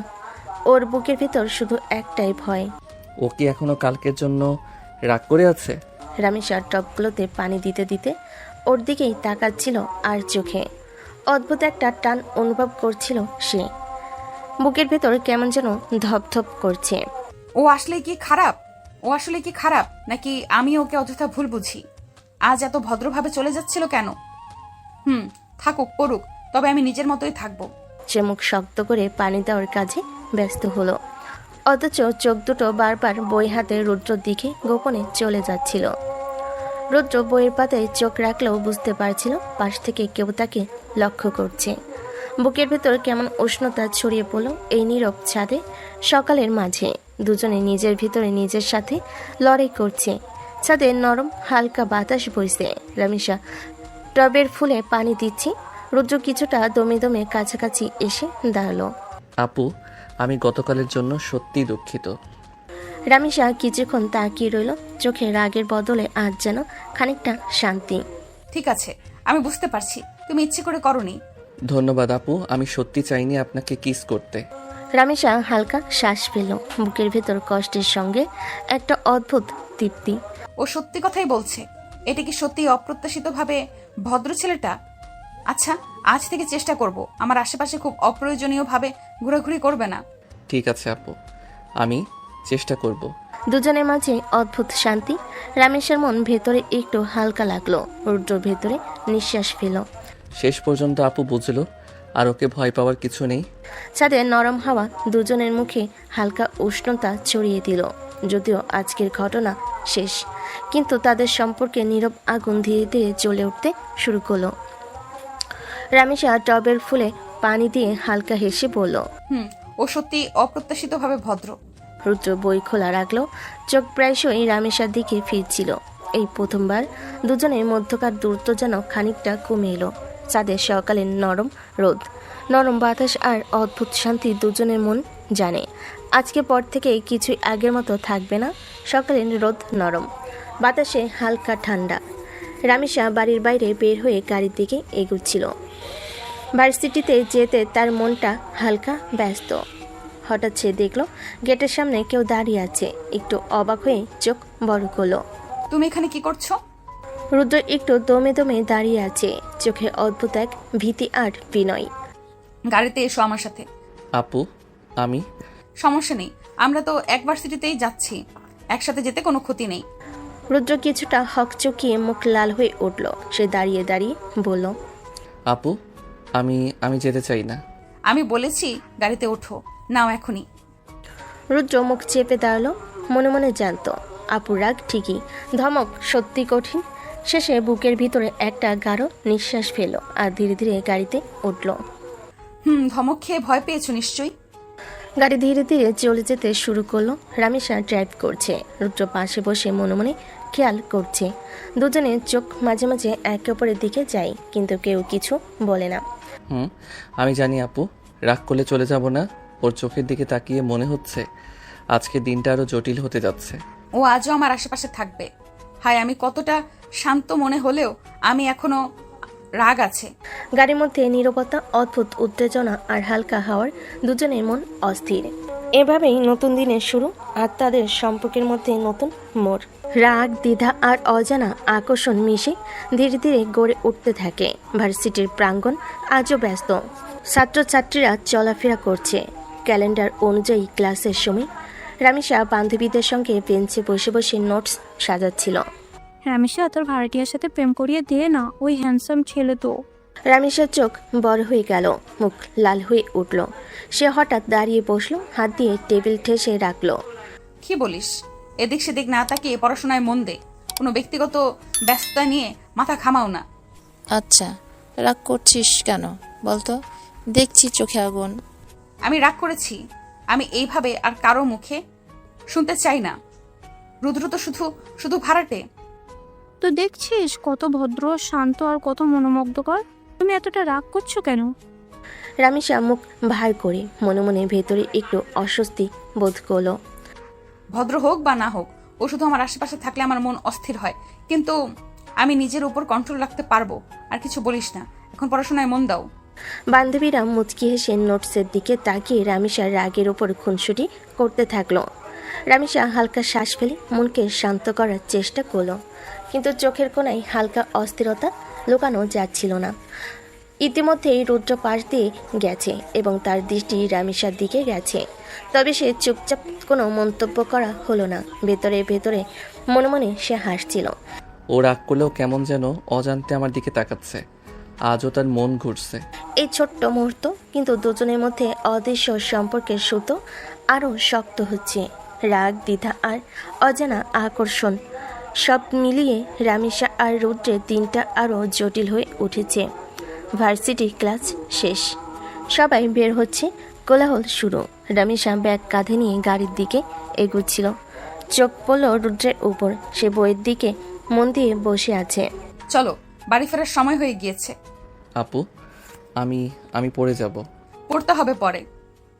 ওর বুকের ভেতর শুধু একটাই ভয়। ও কি এখনো কালকের জন্য রাগ করে আছে? রামেশার টপগুলোতে পানি দিতে দিতে ওর দিকেই তাকাচ্ছিল আর চোখে অদ্ভুত একটা টান অনুভব করছিল সে। বুকের ভেতর কেমন যেন ধপধপ করছে। ও আসলে কি খারাপ নাকি আমি ওকে অযথা ভুল বুঝি? আজ এত ভদ্রভাবে চলে যাচ্ছিল কেন? থাকুক, করুক, তবে আমি নিজের মতোই থাকবো। সে মুখ শক্ত করে পানি দেওয়ার কাজে ব্যস্ত হলো, অথচ চোখ দুটো বারবার বই হাতে রুদ্রর দিকে গোপনে চলে যাচ্ছিল। রুদ্র বইয়ের পাতায় চোখ রাখলেও বুঝতে পারছিল পাশ থেকে কেউ তাকে লক্ষ্য করছে। বুকের ভেতর কেমন উষ্ণতা ছড়িয়ে পড়ল এই নীরব ছাদে সকালের মাঝে। দুজনে নিজের ভিতরে নিজের সাথে লড়াই করছে। ছাদে নরম হালকা বাতাস বইছে। রামেশা টবের ফুলে পানি দিচ্ছি। রুদ্র কিছুটা দমে দমে কাছাকাছি এসে দাঁড়ালো। আপু, আমি গতকালের জন্য সত্যিই দুঃখিত। রামেশা কিছুক্ষণ তাকিয়ে রইল, চোখে রাগের বদলে আজ যেন খানিকটা শান্তি। ঠিক আছে, আমি বুঝতে পারছি তুমি ইচ্ছে করে করনি। ধন্যবাদ আপু, আমি সত্যি চাইনি আপনাকে কিস করতে। রামেশা হালকা শ্বাস ফেলল, বুকের ভেতর কষ্টের সঙ্গে একটা অদ্ভুত তৃপ্তি। ও সত্যি কথাই বলছে। এটা কি সত্যি অপ্রত্যাশিতভাবে ভদ্র ছেলেটা? আচ্ছা, আজ থেকে চেষ্টা করব আমার আশেপাশে খুব অপ্রয়োজনীয়ভাবে ঘোরাঘুরি করবে না। ঠিক আছে আপু, আমি চেষ্টা করব। দুজনের মাঝে অদ্ভুত শান্তি। রামেশের মন ভেতরে একটু হালকা লাগলো। রুদ্র ভেতরে নিঃশ্বাস ফেল। শেষ পর্যন্ত আপু বুঝলো আর ওকে ভয় পাওয়ার কিছু নেই। ছাদে নরম হাওয়া দুজনের মুখে হালকা উষ্ণতা ছড়িয়ে দিল। যদিও আজকের ঘটনা শেষ, কিন্তু তাদের সম্পর্কে নীরব আগুন ধীরে ধীরে জ্বলে উঠতে শুরু করলো। রামেশা টবের ফুলে পানি দিয়ে হালকা হেসে বলল, ও সত্যি অপ্রত্যাশিতভাবে ভদ্র। রুদ্র বই খোলা রাখলো, চোখ প্রায়শই রামেশার দিকে ফিরছিল। এই প্রথমবার দুজনের মধ্যকার দূরত্ব যেন খানিকটা কমে এলো। চাঁদের সকালের নরম রোদ, নরম বাতাস আর অদ্ভুত শান্তি দুজনের মন জানে আজকে পর থেকে কিছুই আগের মতো থাকবে না। সকালের রোদ নরম, বাতাসে হালকা ঠান্ডা। রামেশা বাড়ির বাইরে বের হয়ে গাড়ির দিকে এগুচ্ছিল। ভার্সিটিতে যেতে তার মনটা হালকা ব্যস্ত। হঠাৎ সে দেখল গেটের সামনে কেউ দাঁড়িয়ে আছে। একটু অবাক হয়ে চোখ বড় করলো। তুমি এখানে কি করছো? রুদ্র একটু দমে দমে দাঁড়িয়ে আছে, চোখে অদ্ভুত এক ভীতি আর বিনয়। গাড়িতে এসো আমার সাথে। আপু আমি সমস্যা নেই, আমরা তো এক ভার্সিটিতেই যাচ্ছি, একসাথে যেতে কোনো ক্ষতি নেই। রুদ্র কিছুটা হকচকিয়ে মুখ লাল হয়ে উঠল। সে দাঁড়িয়ে দাঁড়িয়ে বলল, আপু আমি আমি যেতে চাই না। আমি বলেছি গাড়িতে ওঠো, নাও এখনই। রুদ্র মুখ চেপে দাঁড়ালো। মনে মনে জানতো আপুর রাগ ঠিকই, ধমক সত্যি কঠিন। শেষে বুকের ভিতরে একটা গাঢ় নিঃশ্বাস ফেল আর ধীরে ধীরে গাড়িতে উঠল। ধমক খেয়ে ভয় পেয়েছো নিশ্চয়ই। গাড়ি ধীরে ধীরে চলে যেতে শুরু করলো। রামিসা ড্রাইভ করছে, রুদ্র পাশে বসে মনে মনে খেয়াল করছে। দুজনে চোখ মাঝে মাঝে একে অপরের দিকে যায়, কিন্তু কেউ কিছু বলে না। আমি জানি আপু, রাগ করলে চলে যাব না। ওর চোখের দিকে তাকিয়ে মনে হচ্ছে আজকে দিনটা আরো জটিল হতে যাচ্ছে। ও আজও আমার আশেপাশে থাকবে। হায়, আমি কতটা শান্ত মনে হলেও আমি এখনো রাগ আছে। গাড়ির মধ্যে নীরবতা, অদ্ভুত উত্তেজনা আর হালকা হাওয়ার, দুজনের মন অস্থির। এভাবেই নতুন দিনের শুরু আর তাদের সম্পর্কের মধ্যে নতুন মোড়। রাগ, দ্বিধা আর অজানা আকর্ষণ মিশে ধীরে ধীরে গড়ে উঠতে থাকে। ভার্সিটির প্রাঙ্গণ আজও ব্যস্ত। ছাত্রছাত্রীরা চলাফেরা করছে। ক্যালেন্ডার অনুযায়ী ক্লাসের সময় রামিসা বান্ধবীদের সঙ্গে বেঞ্চে বসে বসে নোটস সাজাচ্ছিল। রামিসা, তোর ভাড়াটিয়ার সাথে প্রেম করিয়ে দিয়ে না, ওই হ্যান্ডসাম ছেলে তো। রামিসার চোখ বড় হয়ে গেল, মুখ লাল হয়ে উঠল। সে হঠাৎ দাঁড়িয়ে বসলো, হাত দিয়ে টেবিল ঠেসে রাখলো। কি বলিস? এদিক সেদিক না তাকিয়ে পড়াশোনায় মন দে। কোনো ব্যক্তিগত ব্যস্ততা নিয়ে মাথা ঘামাও না। আচ্ছা, রাগ করছিস কেন বলতো? দেখছি চোখে আগুন। আমি রাগ করেছি? আমি এইভাবে আর কারো মুখে শুনতে চাই না। রুদ্র তো শুধু শুধু ভাড়াটে। তো দেখছিস কত ভদ্র, শান্ত আর কত মনোমুগ্ধকর। তুমি এতটা রাগ করছো কেন? রামিসা মুখ ভার করে মনে মনে ভেতরে একটু অস্বস্তি বোধ করলো। ভদ্র হোক বা না হোক, ও শুধু আমার আশেপাশে থাকলে আমার মন অস্থির হয়। কিন্তু আমি নিজের উপর কন্ট্রোল রাখতে পারবো। আর কিছু বলিস না, এখন পড়াশোনায় মন দাও। বান্ধবীরা মুচকি হেসে নোটসের দিকে তাকিয়ে রামিসার রাগের ওপর খুনসুটি করতে থাকলো। রামিসা হালকা শ্বাস ফেলে মনকে শান্ত করার চেষ্টা করলো, কিন্তু চোখের কোণায় হালকা অস্থিরতা লুকানো যাচ্ছিল না। ইতিমধ্যেই রুদ্র পাশ দিয়ে গেছে এবং তার দৃষ্টি রামিসার দিকে গেছে। তবে সে চুপচাপ, কোনো মন্তব্য করা হলো না। ভেতরে ভেতরে মনে মনে সে হাসছিল। ও রাগ করলেও কেমন যেন অজান্তে আমার দিকে তাকাচ্ছে। আজও তার মন ঘুরছে। এই ছোট্ট মুহূর্ত, কিন্তু দুজনের মধ্যে অদৃশ্য সম্পর্কের সুতো আরও শক্ত হচ্ছে। রাগ, দ্বিধা আর অজানা আকর্ষণ সব মিলিয়ে রামিসা আর রুদ্রের দিনটা আরও জটিল হয়ে উঠেছে। ভার্সিটি ক্লাস শেষ, সবাই বের হচ্ছে, কোলাহল শুরু। রামিসা ব্যাগ কাঁধে নিয়ে গাড়ির দিকে এগুচ্ছিল। চোখ পড়ল রুদ্রের উপর। সে বইয়ের দিকে মন দিয়ে বসে আছে। চলো, বাড়ি ফেরার সময় হয়ে গিয়েছে। আপু আমি পড়ে যাব। পড়তে হবে পরে,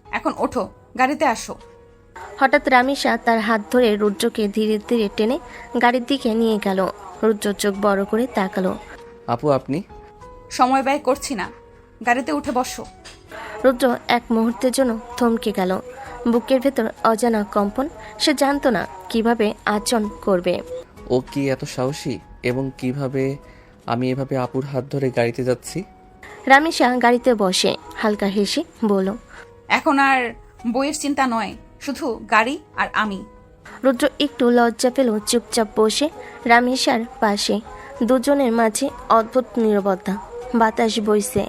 এখন ওঠো, গাড়িতে আসো। হঠাৎ রামিসা তার হাত ধরে রুদ্রকে ধীরে ধীরে টেনে গাড়ির দিকে নিয়ে গেল। রুদ্র চোখ বড় করে তাকালো। আপু আপনি? সময় ব্যয় করছি না, গাড়িতে উঠে বসো। রুদ্র এক মুহূর্তের জন্য থমকে গেল। বুকের ভেতর অজানা কম্পন। সে জানতো না কিভাবে আচরণ করবে। ও কি এত সাহসী? এবং কিভাবে আমি এভাবে আপুর হাত ধরে গাড়িতে যাচ্ছি? রামিসা গাড়িতে বসে হালকা হেসে বলল, এখন আর বইয়ের চিন্তা নয়, শুধু গাড়ি আর আমি। রুদ্র একটু লজ্জা পেল, চুপচাপ বসে রামিসার পাশে। দুজনের মাঝে অদ্ভুত নীরবতা। বাতাস বইছে,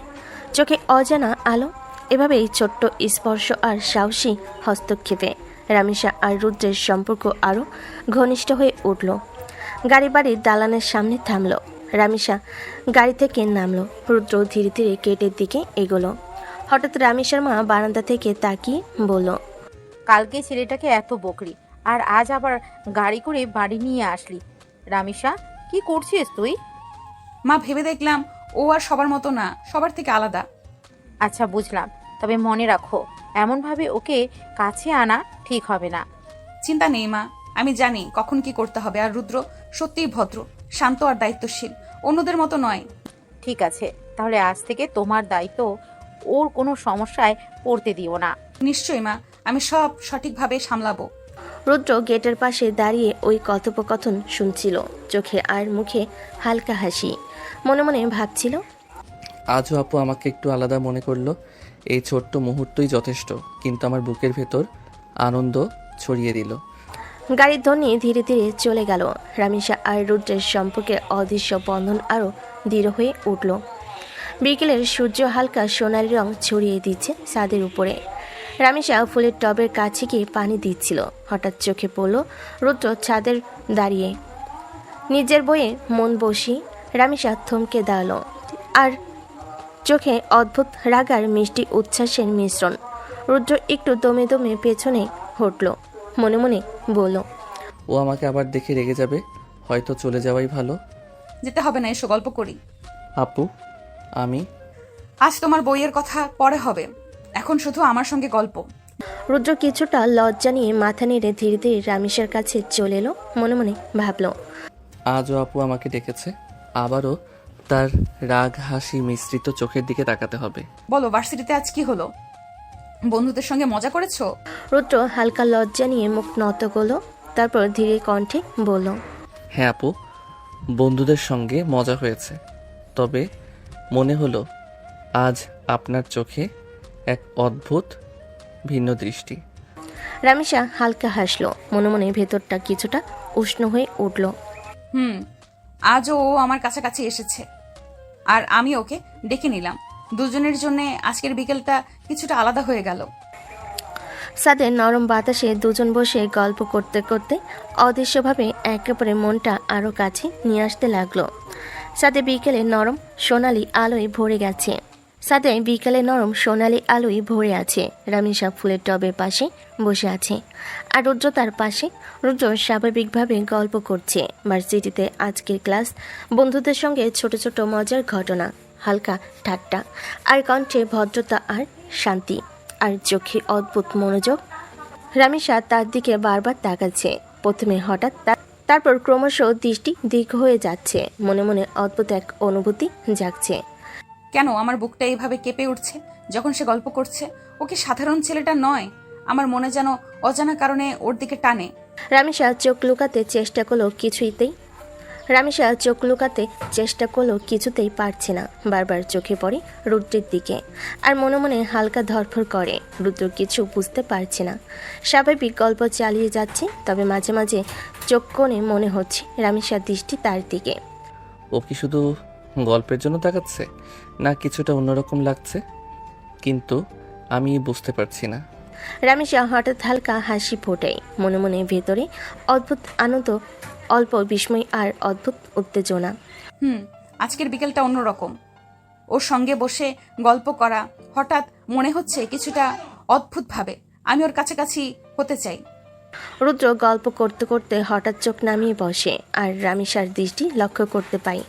চোখে অজানা আলো। এভাবেই ছোট্ট স্পর্শ আর সাহসী হস্তক্ষেপে রামিসা আর রুদ্রের সম্পর্ক আরও ঘনিষ্ঠ হয়ে উঠল। গাড়ি বাড়ির দালানের সামনে থামল। রামিসা গাড়ি থেকে নামলো। রুদ্র ধীরে ধীরে গেটের দিকে এগোলো। হঠাৎ রামিসার মা বারান্দা থেকে তাকিয়ে বলল, কালকে ছেলেটাকে এত বকরি, আর আজ আবার গাড়ি করে বাড়ি নিয়ে আসলি। রামিসা, কি করছিস তুই? মা, ভেবে দেখলাম ও আর সবার মতো না, সবার থেকে আলাদা। আচ্ছা, বুঝলাম, তবে মনে রাখো, এমনভাবে ওকে কাছে আনা ঠিক হবে না। চিন্তা নেই মা, আমি জানি কখন কি করতে হবে। আর রুদ্র সত্যিই ভদ্র, শান্ত আর দায়িত্বশীল, অন্যদের মতো নয়। ঠিক আছে, তাহলে আজ থেকে তোমার দায়িত্ব ওর কোনো সমস্যায় পড়তে দিও না। নিশ্চয়ই মা, আমি সব সঠিকভাবে সামলাবো। রুদ্র গেটের পাশে দাঁড়িয়ে ওই কথোপকথন শুনছিল, চোখে আর মুখে হালকা হাসি। মনে মনে ভাবছিল, আজও আপু আমাকে একটু আলাদা মনে করলো। এই ছোট্ট মুহূর্তই যথেষ্ট, কিন্তু আমার বুকের ভেতর আনন্দ ছড়িয়ে দিল। গাড়ির ধ্বনি ধীরে ধীরে চলে গেল। রামিসা আর রুদ্রের সম্পর্কে অদৃশ্য বন্ধন আরও দৃঢ় হয়ে উঠল। বিকেলের সূর্য হালকা সোনালি রং ছড়িয়ে দিচ্ছে ছাদের উপরে। রামিসা ফুলের টবের কাছে গিয়ে পানি দিচ্ছিল। হঠাৎ চোখে পড়ল রুদ্র ছাদের দাঁড়িয়ে নিজের বইয়ে মন বসিয়ে। রামিসা থমকে দাঁড়ালো, আর চোখে অদ্ভুত রাগার মিষ্টি উচ্ছ্বাসের মিশ্রণ। রুদ্র একটু দমে দমে পেছনে হটল, মনে মনে বলল, ও আমাকে আবার দেখে রেগে যাবে, হয়তো চলে যাওয়াই ভালো। যেতে হবে না, এসো গল্প করি। আপু আমি আজ তোমার বইয়ের কথা পরে হবে, এখন শুধু আমার সঙ্গে গল্প। রুদ্র কিছুটা লজ্জা নিয়ে মাথা নেড়ে ধীরে ধীরে রামিসার কাছে চলে এলো। মনে মনে ভাবল, আজও আপু আমাকে ডেকেছে, আবারও তার রাগ হাসি মিশ্রিত চোখের দিকে তাকাতে হবে। বলো, ভার্সিটিতে আজ কি হলো? বন্ধুদের সঙ্গে মজা করেছো? রুদ্র হালকা লজ্জা নিয়ে মুখ নত করলো, তারপর ধীরে কণ্ঠে বলল, হ্যাঁ আপু, বন্ধুদের সঙ্গে মজা হয়েছে, তবে মনে হলো আজ আপনার চোখে এক অদ্ভুত ভিন্ন দৃষ্টি। রামিসা হালকা হাসলো, মনে মনে ভেতরটা কিছুটা উষ্ণ হয়ে উঠল। আজও ও আমার কাছাকাছি এসেছে, আর আমি ওকে ডেকে নিলাম। দুজনের জন্য আজকের বিকেলটা কিছুটা আলাদা হয়ে গেল। ছাদের নরম বাতাসে দুজন বসে গল্প করতে করতে অদৃশ্যভাবে একেবারে মনটা আরও কাছে নিয়ে আসতে লাগলো। ছাদে বিকেলে নরম সোনালি আলোয় ভরে গেছে। ছাদে বিকেলে নরম সোনালি আলোয় ভরে আছে। রামিসা ফুলের টবের পাশে বসে আছে, আর রুদ্র তার পাশে। রুদ্র স্বাভাবিকভাবে গল্প করছে। ভার্সিটিতে আজকের ক্লাস, বন্ধুদের সঙ্গে ছোট ছোট মজার ঘটনা, হালকা ঠাট্টা, আর কণ্ঠে ভদ্রতা আর শান্তি, আর চোখে অদ্ভুত মনোযোগ। রামিসা তার দিকে বারবার তাকাচ্ছে, প্রথমে হঠাৎ, তারপর ক্রমশ দৃষ্টি দীর্ঘ হয়ে যাচ্ছে। মনে মনে অদ্ভুত এক অনুভূতি জাগছে। কেন আমার বুকটা এইভাবে কেঁপে উঠছে যখন সে গল্প করছে? ও কি সাধারণ ছেলেটা নয়? আমার মনে যেন অজানা কারণে ওর দিকে টানে। রামিসা চোখ লুকাতে চেষ্টা করলো, কিছুতেই পারছে না। বারবার চোখে পড়ে রুদ্রের দিকে, আর মনে মনে হালকা ধরফর করে। রুদ্র কিছু বুঝতে পারছে না, স্বাভাবিক গল্প চালিয়ে যাচ্ছে, তবে মাঝে মাঝে চোখ কোণে মনে হচ্ছে রামিসার দৃষ্টি তার দিকে। ও কি শুধু গল্পের জন্য তাকাচ্ছে, না কিছুটা অন্যরকম লাগছে, কিন্তু আমি বুঝতে পারছি না। রামিসা হঠাৎ হালকা হাসি ফোটায়, মনে মনে ভেতরে অদ্ভুত আনন্দ, অল্প বিস্ময় আর অদ্ভুত উত্তেজনা। আজকের বিকেলটা অন্যরকম। ওর সঙ্গে বসে গল্প করা হঠাৎ মনে হচ্ছে কিছুটা অদ্ভুতভাবে আমি ওর কাছাকাছি হতে চাই। রুদ্র গল্প করতে করতে হঠাৎ চোখ নামিয়ে বসে, আর রামিসার দৃষ্টি লক্ষ্য করতে পাই।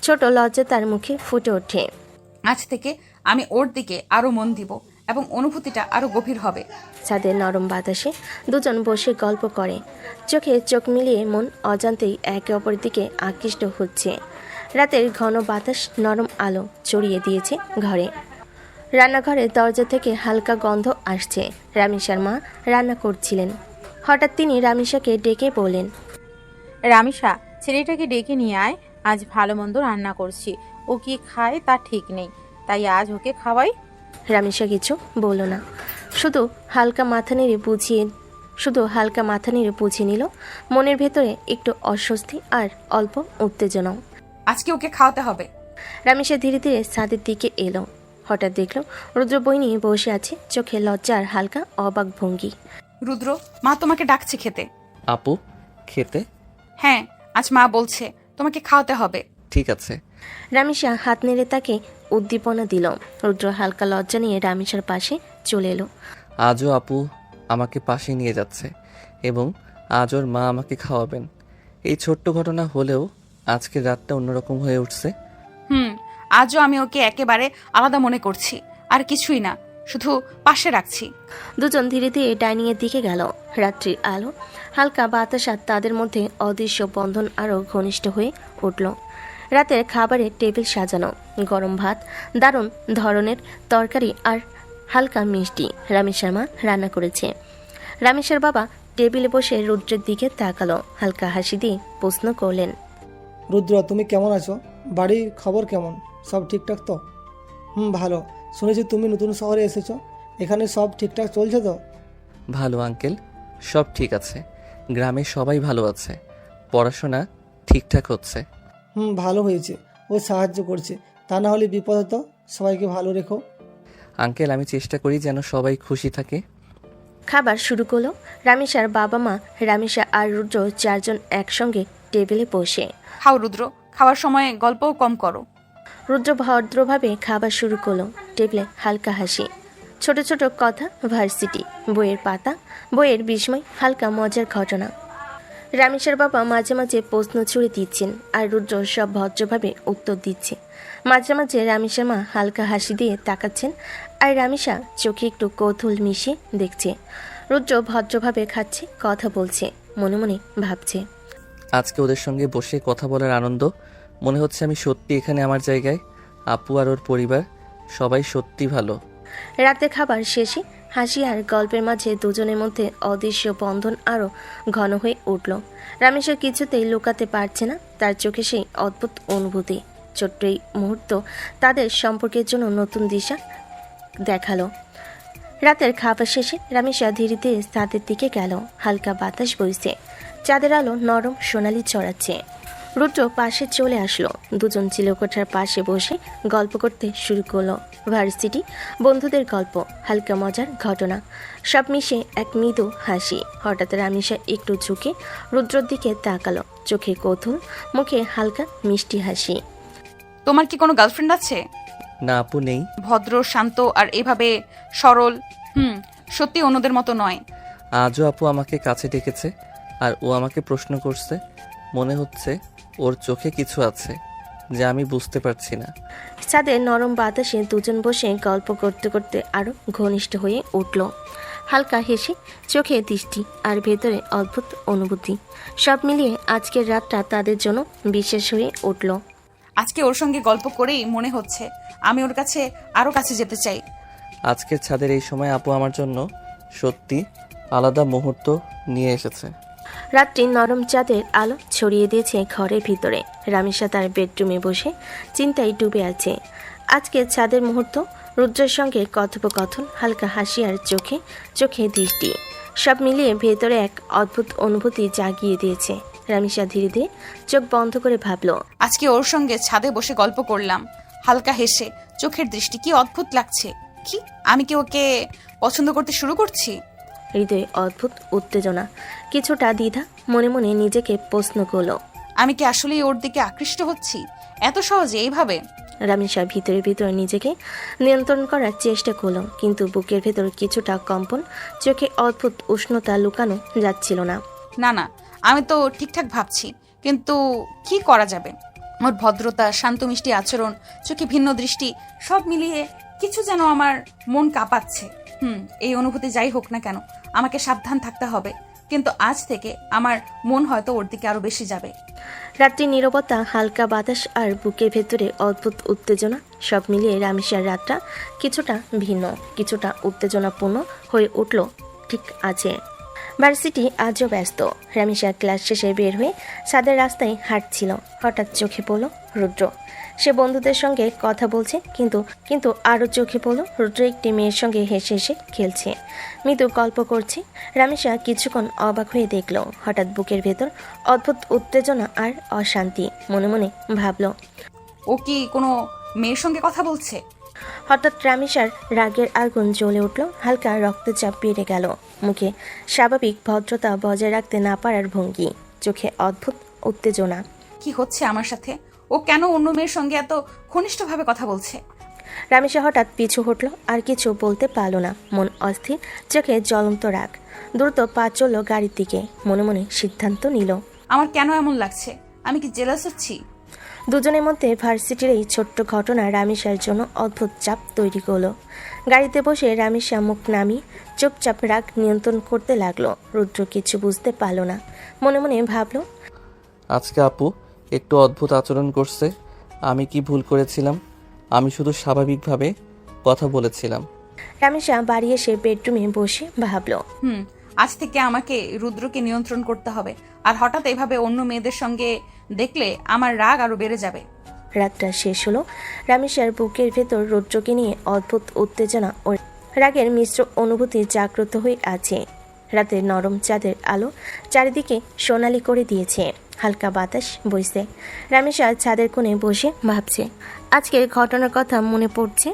ছোট লজ্জা তার মুখে ফুটে ওঠে। আজ থেকে আমি ওর দিকে আরো মন দিব এবং অনুভূতিটা আরো গভীর হবে। ছাদের নরম বাতাসে দুজন বসে গল্প করে, চোখে চোখ মিলিয়ে মন অজান্তেই একে অপরের দিকে আকৃষ্ট হচ্ছে। রাতের ঘন বাতাস নরম আলো ছড়িয়ে দিয়েছে ঘরে। রান্নাঘরের দরজা থেকে হালকা গন্ধ আসছে। রামিসার মা রান্না করছিলেন। হঠাৎ তিনি রামিসাকে ডেকে বলেন, রামিসা, ছেলেটাকে ডেকে নিয়ে আয়, আজ ভালো মন্দ রান্না করছি। ও কি খায় তা ঠিক নেই, তাই আজ ওকে খাওয়াই। রামিসা কিছু বলল না, শুধু হালকা মাথা নেড়ে বুঝিয়ে নিল। মনের ভেতরে একটু অস্বস্তি আর অল্প উত্তেজনাও। আজকে ওকে খাওয়াতে হবে। রামিসা ধীরে ধীরে ছাদের দিকে এলো। হঠাৎ দেখল রুদ্র বই নিয়ে বসে আছে, চোখে লজ্জা আর হালকা অবাক ভঙ্গি। রুদ্র, মা তোমাকে ডাকছে খেতে। আপু খেতে? হ্যাঁ, আজ মা বলছে তোমাকে খাওয়াতে হবে। ঠিক আছে। রামিসা হাত নেড়ে তাকে উদ্দীপনা দিল। রুদ্র হালকা লজ্জা নিয়ে রামিসার পাশে চলে এলো। আজও আপু আমাকে পাশে নিয়ে যাচ্ছে এবং আজ ওর মা আমাকে খাওয়াবেন। এই ছোট্ট ঘটনা হলেও আজকের রাতটা অন্যরকম হয়ে উঠছে। আজও আমি ওকে একেবারে আলাদা মনে করছি, আর কিছুই না, শুধু পাশে রাখছি। দুজন ধীরে ধীরে ডাইনিংয়ের দিকে গেল। রাত্রির আলো, হালকা বাতাস আর তাদের মধ্যে অদৃশ্য বন্ধন আরও ঘনিষ্ঠ হয়ে উঠল। রাতের খাবারে টেবিল সাজানো, গরম ভাত, দারুণ ধরনের তরকারি আর হালকা মিষ্টি রামেশের মা রান্না করেছে। রামেশের বাবা টেবিলে বসে রুদ্রের দিকে তাকালো, হালকা হাসি দিয়ে প্রশ্ন করলেন, রুদ্র, তুমি কেমন আছো? বাড়ির খবর কেমন? সব ঠিকঠাক তো? ভালো। শুনেছি তুমি নতুন শহরে এসেছো, এখানে সব ঠিকঠাক চলছে তো? ভালো আঙ্কেল, সব ঠিক আছে। গ্রামে সবাই ভালো আছে, পড়াশোনা ঠিকঠাক হচ্ছে। ভালো হয়েছে, ও সাহায্য করছে, তা না হলে বিপদ হতো। সবাইকে ভালো রেখো। আঙ্কেল, আমি চেষ্টা করি যেন সবাই খুশি থাকে। খাবার শুরু করলো। রামেশার বাবা মা, রামেশা আর রুদ্র চারজন একসঙ্গে টেবিলে বসে। খাও রুদ্র, খাওয়ার সময় গল্পও কম করো। রুদ্র ভদ্রভাবে খাবার শুরু করলো, টেবিলে হালকা হাসি, ছোট ছোট কথা, ভার্সিটি, বইয়ের পাতা, বইয়ের বিস্ময়, হালকা মজার ঘটনা। রামেশের বাবা মাঝে মাঝে প্রশ্ন ছুড়ে দিচ্ছেন আর রুদ্র সব ভদ্রভাবে উত্তর দিচ্ছে। মাঝে মাঝে রামেশের মা হালকা হাসি দিয়ে তাকাচ্ছেন আর রামেশা চোখে একটু কৌতূহল মিশিয়ে দেখছে। রুদ্র ভদ্রভাবে খাচ্ছে, কথা বলছে, মনে মনে ভাবছে। আজকে ওদের সঙ্গে বসে কথা বলার আনন্দ, মনে হচ্ছে আমি সত্যি এখানে আমার জায়গায়। আপু আর ওর পরিবার সবাই সত্যি ভালো। রাতে খাবার শেষে হাসি আর গল্পের মাঝে দুজনের মধ্যে অদৃশ্য বন্ধন আরও ঘন হয়ে উঠল। রামেশ্বর কিছুতেই লুকাতে পারছে না তার চোখে সেই অদ্ভুত অনুভূতি। ছোট্ট এই মুহূর্ত তাদের সম্পর্কের জন্য নতুন দিশা দেখালো। রাতের খাবার শেষে রামেশ্বর ধীরে ধীরে ছাদের দিকে গেল। হালকা বাতাস বইছে, চাঁদের আলো নরম সোনালি চড়াচ্ছে। রুদ্র পাশে চলে আসলো, দুজন চিলেকোঠার পাশে বসে গল্প করতে শুরু করলো। ভার্সিটি, বন্ধুদের গল্প, হালকা মজার ঘটনা, সব মিশে এক মৃদু হাসি। হঠাৎ রামেশা একটু ঝুঁকে রুদ্রর দিকে তাকালো, চোখে কৌতূহল, মুখে হালকা মিষ্টি হাসি। তোমার কি কোনো গার্লফ্রেন্ড আছে? না আপু, নেই। ভদ্র, শান্ত আর এভাবে সরল। সত্যি অন্যদের মতো নয়। আজও আপু আমাকে কাছে ডেকেছে আর ও আমাকে প্রশ্ন করছে। মনে হচ্ছে ওর চোখে কিছু আছে যা আমি বুঝতে পারছি না। ছাদের নরম বাতাসে দুজন বসে গল্প করতে করতে আরো ঘনিষ্ঠ হয়ে উঠল। হালকা হেসে, চোখে দৃষ্টি আর ভেতরে অদ্ভুত অনুভূতি, সব মিলিয়ে আজকের রাতটা তাদের জন্য বিশেষ হয়ে উঠল। আজকে ওর সঙ্গে গল্প করেই মনে হচ্ছে আমি ওর কাছে আরো কাছে যেতে চাই। আজকের ছাদের এই সময় আপু আমার জন্য সত্যি আলাদা মুহূর্ত নিয়ে এসেছে। রাত্রি নরম চাঁদের আলো ছড়িয়ে দিয়েছে ঘরের ভিতরে। রামেশা তার বেডরুমে বসে চিন্তায় ডুবে আছে। আজকে ছাদের মুহূর্ত, রুদ্রের সঙ্গে কথোপকথন, হালকা হাসি আর চোখে চোখে দৃষ্টি, সব মিলিয়ে ভেতরে এক অদ্ভুত অনুভূতি জাগিয়ে দিয়েছে। রামেশা ধীরে ধীরে চোখ বন্ধ করে ভাবল, আজকে ওর সঙ্গে ছাদে বসে গল্প করলাম, হালকা হেসে, চোখের দৃষ্টি, কি অদ্ভুত লাগছে। কি আমি কি ওকে পছন্দ করতে শুরু করছি? হৃদয়ে অদ্ভুত উত্তেজনা, কিছুটা দ্বিধা, মনে মনে নিজেকে প্রশ্ন করলো, আমি কি আসলেই ওর দিকে আকৃষ্ট হচ্ছি এত সহজে এইভাবে? রামেশা ভিতরে ভিতরে নিজেকে নিয়ন্ত্রণ করার চেষ্টা করলো, কিন্তু বুকের ভেতর কিছুটা কম্পন, চোখে অদ্ভুত উষ্ণতা লুকানো যাচ্ছিল না। না না, আমি তো ঠিকঠাক ভাবছি, কিন্তু কি করা যাবে? ওর ভদ্রতা, শান্ত মিষ্টি আচরণ, চোখে ভিন্ন দৃষ্টি, সব মিলিয়ে কিছু যেন আমার মন কাঁপাচ্ছে। এই অনুভূতি যাই হোক না কেন, আমাকে সাবধান থাকতে হবে। কিন্তু আজ থেকে আমার মন হয়তো ওর দিকে আরো বেশি যাবে। রাত্রি নীরবতা, হালকা বাতাস আর বুকের ভেতরে অদ্ভুত উত্তেজনা, সব মিলিয়ে রামেশার রাতটা কিছুটা ভিন্ন, কিছুটা উত্তেজনাপূর্ণ হয়ে উঠল। ঠিক আছে, ভার্সিটি আজও ব্যস্ত। রামেশা ক্লাস শেষে বের হয়ে ছাদের রাস্তায় হাঁটছিল। হঠাৎ চোখে পড়ল রুদ্র। সে বন্ধুদের সঙ্গে কথা বলছে, কিন্তু আরও চোখে পড়ল রুদ্র একটি মেয়ের সঙ্গে হেসে হেসে খেলছে, মৃদু গল্প করছে। রামেশা কিছুক্ষণ অবাক হয়ে দেখল। হঠাৎ বুকের ভেতর অদ্ভুত উত্তেজনা আর অশান্তি, মনে মনে ভাবল, ও কি কোনো মেয়ের সঙ্গে কথা বলছে? হঠাৎ রামেশার রাগের আগুন জ্বলে উঠল, হালকা রক্তচাপ বেড়ে গেল, মুখে স্বাভাবিক ভদ্রতা বজায় রাখতে না পারার ভঙ্গি, চোখে অদ্ভুত উত্তেজনা। কি হচ্ছে আমার সাথে? ও কেন অন্য মেয়ের সঙ্গে এত ঘনিষ্ঠভাবে কথা বলছে? রামেশা হঠাৎ পিছু হটল, আর কিছু বলতে পারল না, মন অস্থির, চোখে জ্বলন্ত রাগ। দ্রুত পা চলল গাড়ির দিকে, মনে মনে সিদ্ধান্ত নিল, আমার কেন এমন লাগছে? আমি কি জেলাস হচ্ছি? দুজনের মধ্যে ভার্সিটির এই ছোট্ট ঘটনা রামেশার জন্য অদ্ভুত চাপ তৈরি করলো। গাড়িতে বসে রামেশা মুখ নামিয়ে চুপচাপ রাগ নিয়ন্ত্রণ করতে লাগলো। রুদ্র কিছু বুঝতে পারল না, মনে মনে ভাবল, আজকে আপু একটু অদ্ভুত আচরণ করছে। আমি কি ভুল করেছিলাম? আমি শুধু স্বাভাবিকভাবে কথা বলেছিলাম। রামেশা বাড়ি এসে বেডরুমে বসে ভাবল। আজ থেকে আমাকে রুদ্রকে নিয়ন্ত্রণ করতে হবে। আর হঠাৎ এভাবে অন্য মেয়েদের সঙ্গে দেখলে আমার রাগ আরো বেড়ে যাবে। রাতটা শেষ হলো। রামেশার বুকের ভেতর রুদ্রকে নিয়ে অদ্ভুত উত্তেজনা ও রাগের মিশ্র অনুভূতি জাগ্রত হয়ে আছে। রাতের নরম চাঁদের আলো চারিদিকে সোনালি করে দিয়েছে। হালকা বাতাস বইছে। রামেশা ছাদের কোণে বসে ভাবছে। আজকের ঘটনার কথা মনে পড়ছে।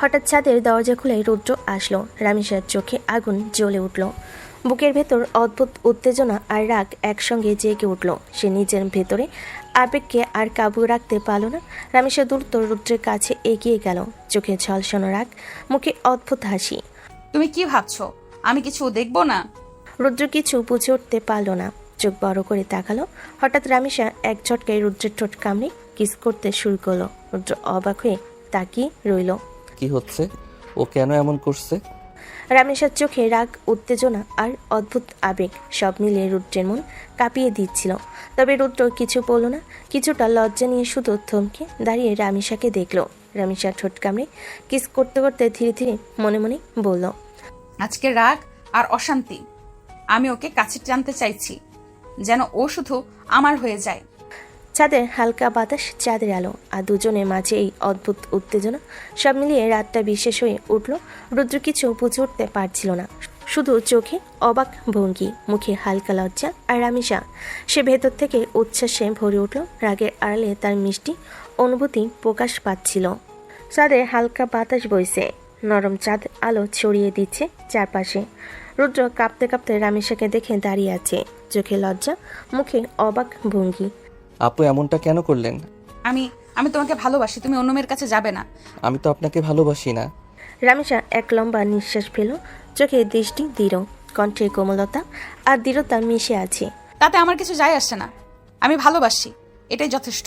হঠাৎ ছাদের দরজা খুলে রুদ্র আসলো। রামেশার চোখে আগুন জ্বলে উঠল। বুকের ভেতর অদ্ভুত উত্তেজনা আর রাগ একসঙ্গে জেগে উঠল। সে নিজের ভেতরে আবেগকে আর কাবু রাখতে পারল না। রামেশা দ্রুত রুদ্রের কাছে এগিয়ে গেল। চোখে ঝলসানো রাগ, মুখে অদ্ভুত হাসি। তুমি কি ভাবছো আমি কিছু দেখবো না? রুদ্র কিছু বুঝে উঠতে পারল না। চোখ বড় করে তাকালো। হঠাৎ রামেশা এক ঝটকায় রুদ্রের ঠোঁট কামড়ে কিস করতে শুরু করলো। রুদ্র অবাক হয়ে তাকিয়ে রইল। কি হচ্ছে? ও কেন এমন করছে? রামেশার চোখে রাগ, উত্তেজনা আর অদ্ভুত আবেগ সব মিলিয়ে রুদ্রের মন কাঁপিয়ে দিচ্ছিল। তবে রুদ্র কিছু বলল না। কিছুটা লজ্জা নিয়ে শুধু থমকে দাঁড়িয়ে রামেশাকে দেখল। রামেশা ঠোঁট কামড়ে কিস করতে করতে ধীরে ধীরে মনে মনে বলল, আজকে রাগ আর অশান্তি আমি ওকে কাছে টানতে চাইছি, যেন ও শুধু আমার হয়ে যায়। ছাদের হালকা বাতাস, চাঁদের আলো আর দুজনের মাঝে এই অদ্ভুত উত্তেজনা সব মিলিয়ে রাতটা বিশেষ হয়ে উঠল। রুদ্র কিছু বুঝে উঠতে পারছিল না। শুধু চোখে অবাক ভঙ্গি, মুখে হালকা লজ্জা আর রামেশা। সে ভেতর থেকে উচ্ছ্বাসে ভরে উঠল। রাগের আড়ালে তার মিষ্টি অনুভূতি প্রকাশ পাচ্ছিল। ছাদে হালকা বাতাস বইছে। নরম চাঁদ আলো ছড়িয়ে দিচ্ছে চারপাশে। রুদ্র কাঁপতে কাঁপতে রামেশাকে দেখে দাঁড়িয়ে আছে। চোখে লজ্জা, মুখে অবাক ভঙ্গি। আপু এমনটা কেন করলেন? আমি আমি তোমাকে ভালোবাসি, তুমি অন্য মেয়ের কাছে যাবে না। আমি তো আপনাকে ভালোবাসি না। রামেশা এক লম্বা নিঃশ্বাস ফেল। চোখে দৃষ্টি দৃঢ়, কণ্ঠে কোমলতা আর দৃঢ়তা মিশে আছে। তাতে আমার কিছু যায় আসে না। আমি ভালোবাসি, এটাই যথেষ্ট।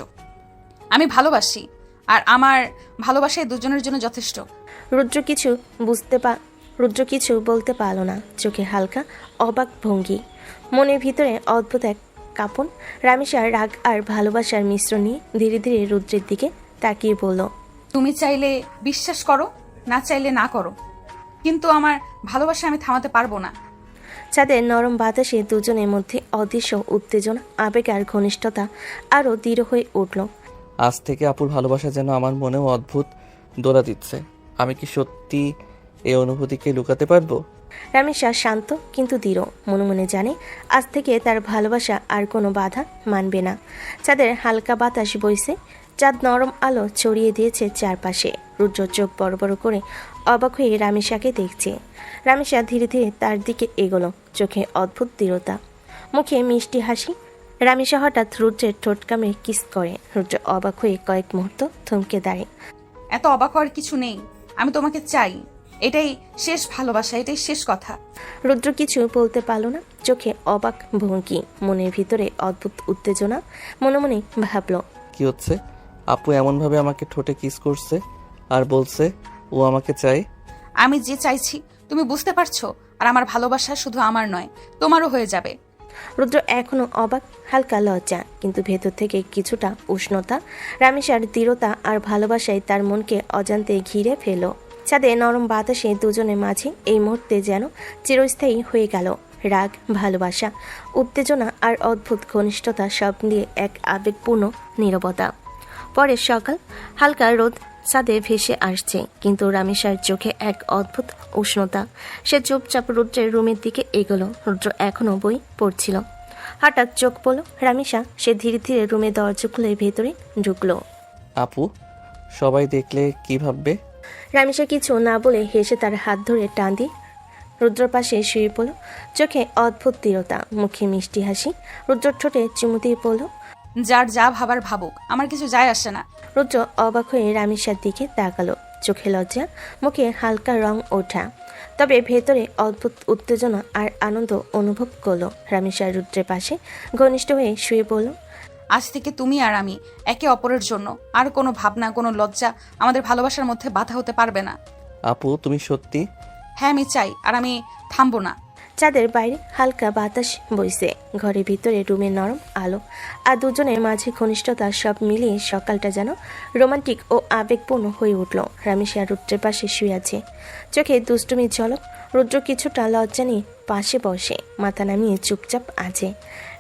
আমি ভালোবাসি আর আমার ভালোবাসায় দুজনের জন্য যথেষ্ট। রুদ্র কিছু বলতে পারল না। চোখে হালকা অবাক ভঙ্গি, মনের ভিতরে অদ্ভুত এক কাঁপন। রামেশার রাগ আর ভালোবাসার মিশ্রণ নিয়ে ধীরে ধীরে রুদ্রের দিকে তাকিয়ে বলল, তুমি চাইলে বিশ্বাস করো, না চাইলে না করো, কিন্তু আমার ভালোবাসা আমি থামাতে পারবো না। ছাদের নরম বাতাসে দুজনের মধ্যে অদৃশ্য উত্তেজনা, আবেগ আর ঘনিষ্ঠতা আরও দৃঢ় হয়ে উঠল। আজ থেকে আপুর ভালোবাসা যেন আমার মনেও অদ্ভুত দোলা দিচ্ছে। আমি কি সত্যি এই অনুভূতিকে লুকাতে পারবো? রামেশা শান্ত কিন্তু দৃঢ়। মনে মনে জানে আজ থেকে তার ভালোবাসা আর কোনো বাধা মানবে না। চাঁদের হালকা বাতাস বইছে। চাঁদ নরম আলো ছড়িয়ে দিয়েছে চারপাশে। রুদ্র চোখ বড় বড় করে অবাক হয়ে রামেশাকে দেখছে। রামেশা ধীরে ধীরে তার দিকে এগোলো। চোখে অদ্ভুত দৃঢ়তা, মুখে মিষ্টি হাসি। রামেশা হঠাৎ রুদ্রের ঠোঁট কামড়ে কিস করে। রুদ্র অবাক হয়ে কয়েক মুহূর্ত থমকে দাঁড়ায়। এত অবাক হওয়ার কিছু নেই, আমি তোমাকে চাই। এটাই শেষ ভালোবাসা, এটাই শেষ কথা। রুদ্র কিছু বলতে পারল না। চোখে অবাক ভঙ্গি, মনের ভিতরে অদ্ভুত উত্তেজনা। মনে মনে ভাবল, কি হচ্ছে? আপু এমনভাবে আমাকে ঠোঁটে কিস করছে আর বলছে ও আমাকে চায়। আমি যে চাইছি তুমি বুঝতে পারছো, আর আমার ভালোবাসা শুধু আমার নয়, তোমারও হয়ে যাবে। রুদ্র এখনো অবাক, হালকা লজ্জা, কিন্তু ভেতর থেকে কিছুটা উষ্ণতা। রামেশার দৃঢ়তা আর ভালোবাসায় তার মনকে অজান্তে ঘিরে ফেল। ছাদে নরম বাতাসে দুজনের মাঝে এই মুহূর্তে যেন চিরস্থায়ী হয়ে গেল। রাগ, ভালোবাসা, উত্তেজনা আর অদ্ভুত ঘনিষ্ঠতা সব নিয়ে এক আবেগপূর্ণ নীরবতা। পরের সকাল, হালকা রোদ ছাদে ভেসে আসছে, কিন্তু রামেশার চোখে এক অদ্ভুত উষ্ণতা। সে চুপচাপ রুদ্রের রুমের দিকে এগোলো। রুদ্র এখনো বই পড়ছিল। হঠাৎ চোখ পড়ল রামেশা। সে ধীরে ধীরে রুমে দরজা খুলে ভেতরে ঢুকলো। আপু সবাই দেখলে কি ভাববে? রামেশা কিছু না বলে হেসে তার হাত ধরে টান দিয়ে রুদ্রর পাশে শুয়ে পড়ল। চোখে অদ্ভুত দৃঢ়তা, মুখে মিষ্টি হাসি। রুদ্র ঠোঁটে চুমু দিয়ে পড়ল, যার যা ভাবার ভাবুক, আমার কিছু যায় আসে না। রুদ্র অবাক হয়ে রামেশার দিকে তাকালো। চোখে লজ্জা, মুখে হালকা রং ওঠা, তবে ভেতরে অদ্ভুত উত্তেজনা আর আনন্দ অনুভব করলো। রামেশা রুদ্রের পাশে ঘনিষ্ঠ হয়ে শুয়ে পড়ল। আজ থেকে তুমি আর আমি একে অপরের জন্য, আর কোনো ভাবনা, কোনো লজ্জা আমাদের ভালোবাসার মধ্যে বাধা হতে পারবে না। আপু তুমি সত্যি? হ্যাঁ আমি চাই, আর আমি থামবো না। চাঁদের বাইরে হালকা বাতাস বইছে, ঘরের ভিতরে রুমের নরম আলো আর দুজনের মাঝে ঘনিষ্ঠতা সব মিলিয়ে সকালটা যেন রোমান্টিক ও আবেগপূর্ণ হয়ে উঠল। রামিসা রুদ্রের পাশে শুয়ে আছে, চোখে দুষ্টুমির ঝলক। রুদ্র কিছুটা লজ্জা নিয়ে পাশে বসে মাথা নামিয়ে চুপচাপ আছে।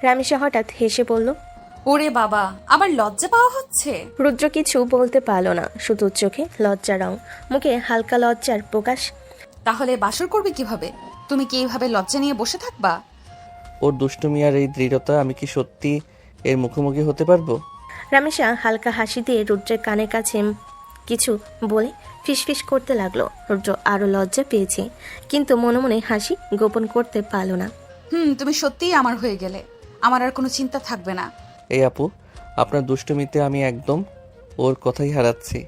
রামিসা হঠাৎ হেসে বলল, ওরে বাবা, আবার লজ্জা পাওয়া হচ্ছে? রুদ্র কিছু বলতে পারল না, শুধু চোখে লজ্জা রং, মুখে হালকা লজ্জার প্রকাশ। তাহলে বাসর করবে কিভাবে? তুমি কি এইভাবে লজ্জা নিয়ে বসে থাকবা? ওর দুষ্টুমি আর এই দৃঢ়তা, আমি কি সত্যি এর মুখোমুখি হতে পারবো? রামেশা হালকা হাসি দিয়ে রুদ্রের কানের কাছে কিছু বলে ফিসফিস করতে লাগলো। রুদ্র আরো লজ্জা পেয়েছে, কিন্তু মনে মনে হাসি গোপন করতে পারল না। তুমি সত্যিই আমার হয়ে গেলে আমার আর কোনো চিন্তা থাকবে না। এই আপু, আপনার দুষ্টুমিতে আমি একদম ওর কথাই হারাচ্ছি।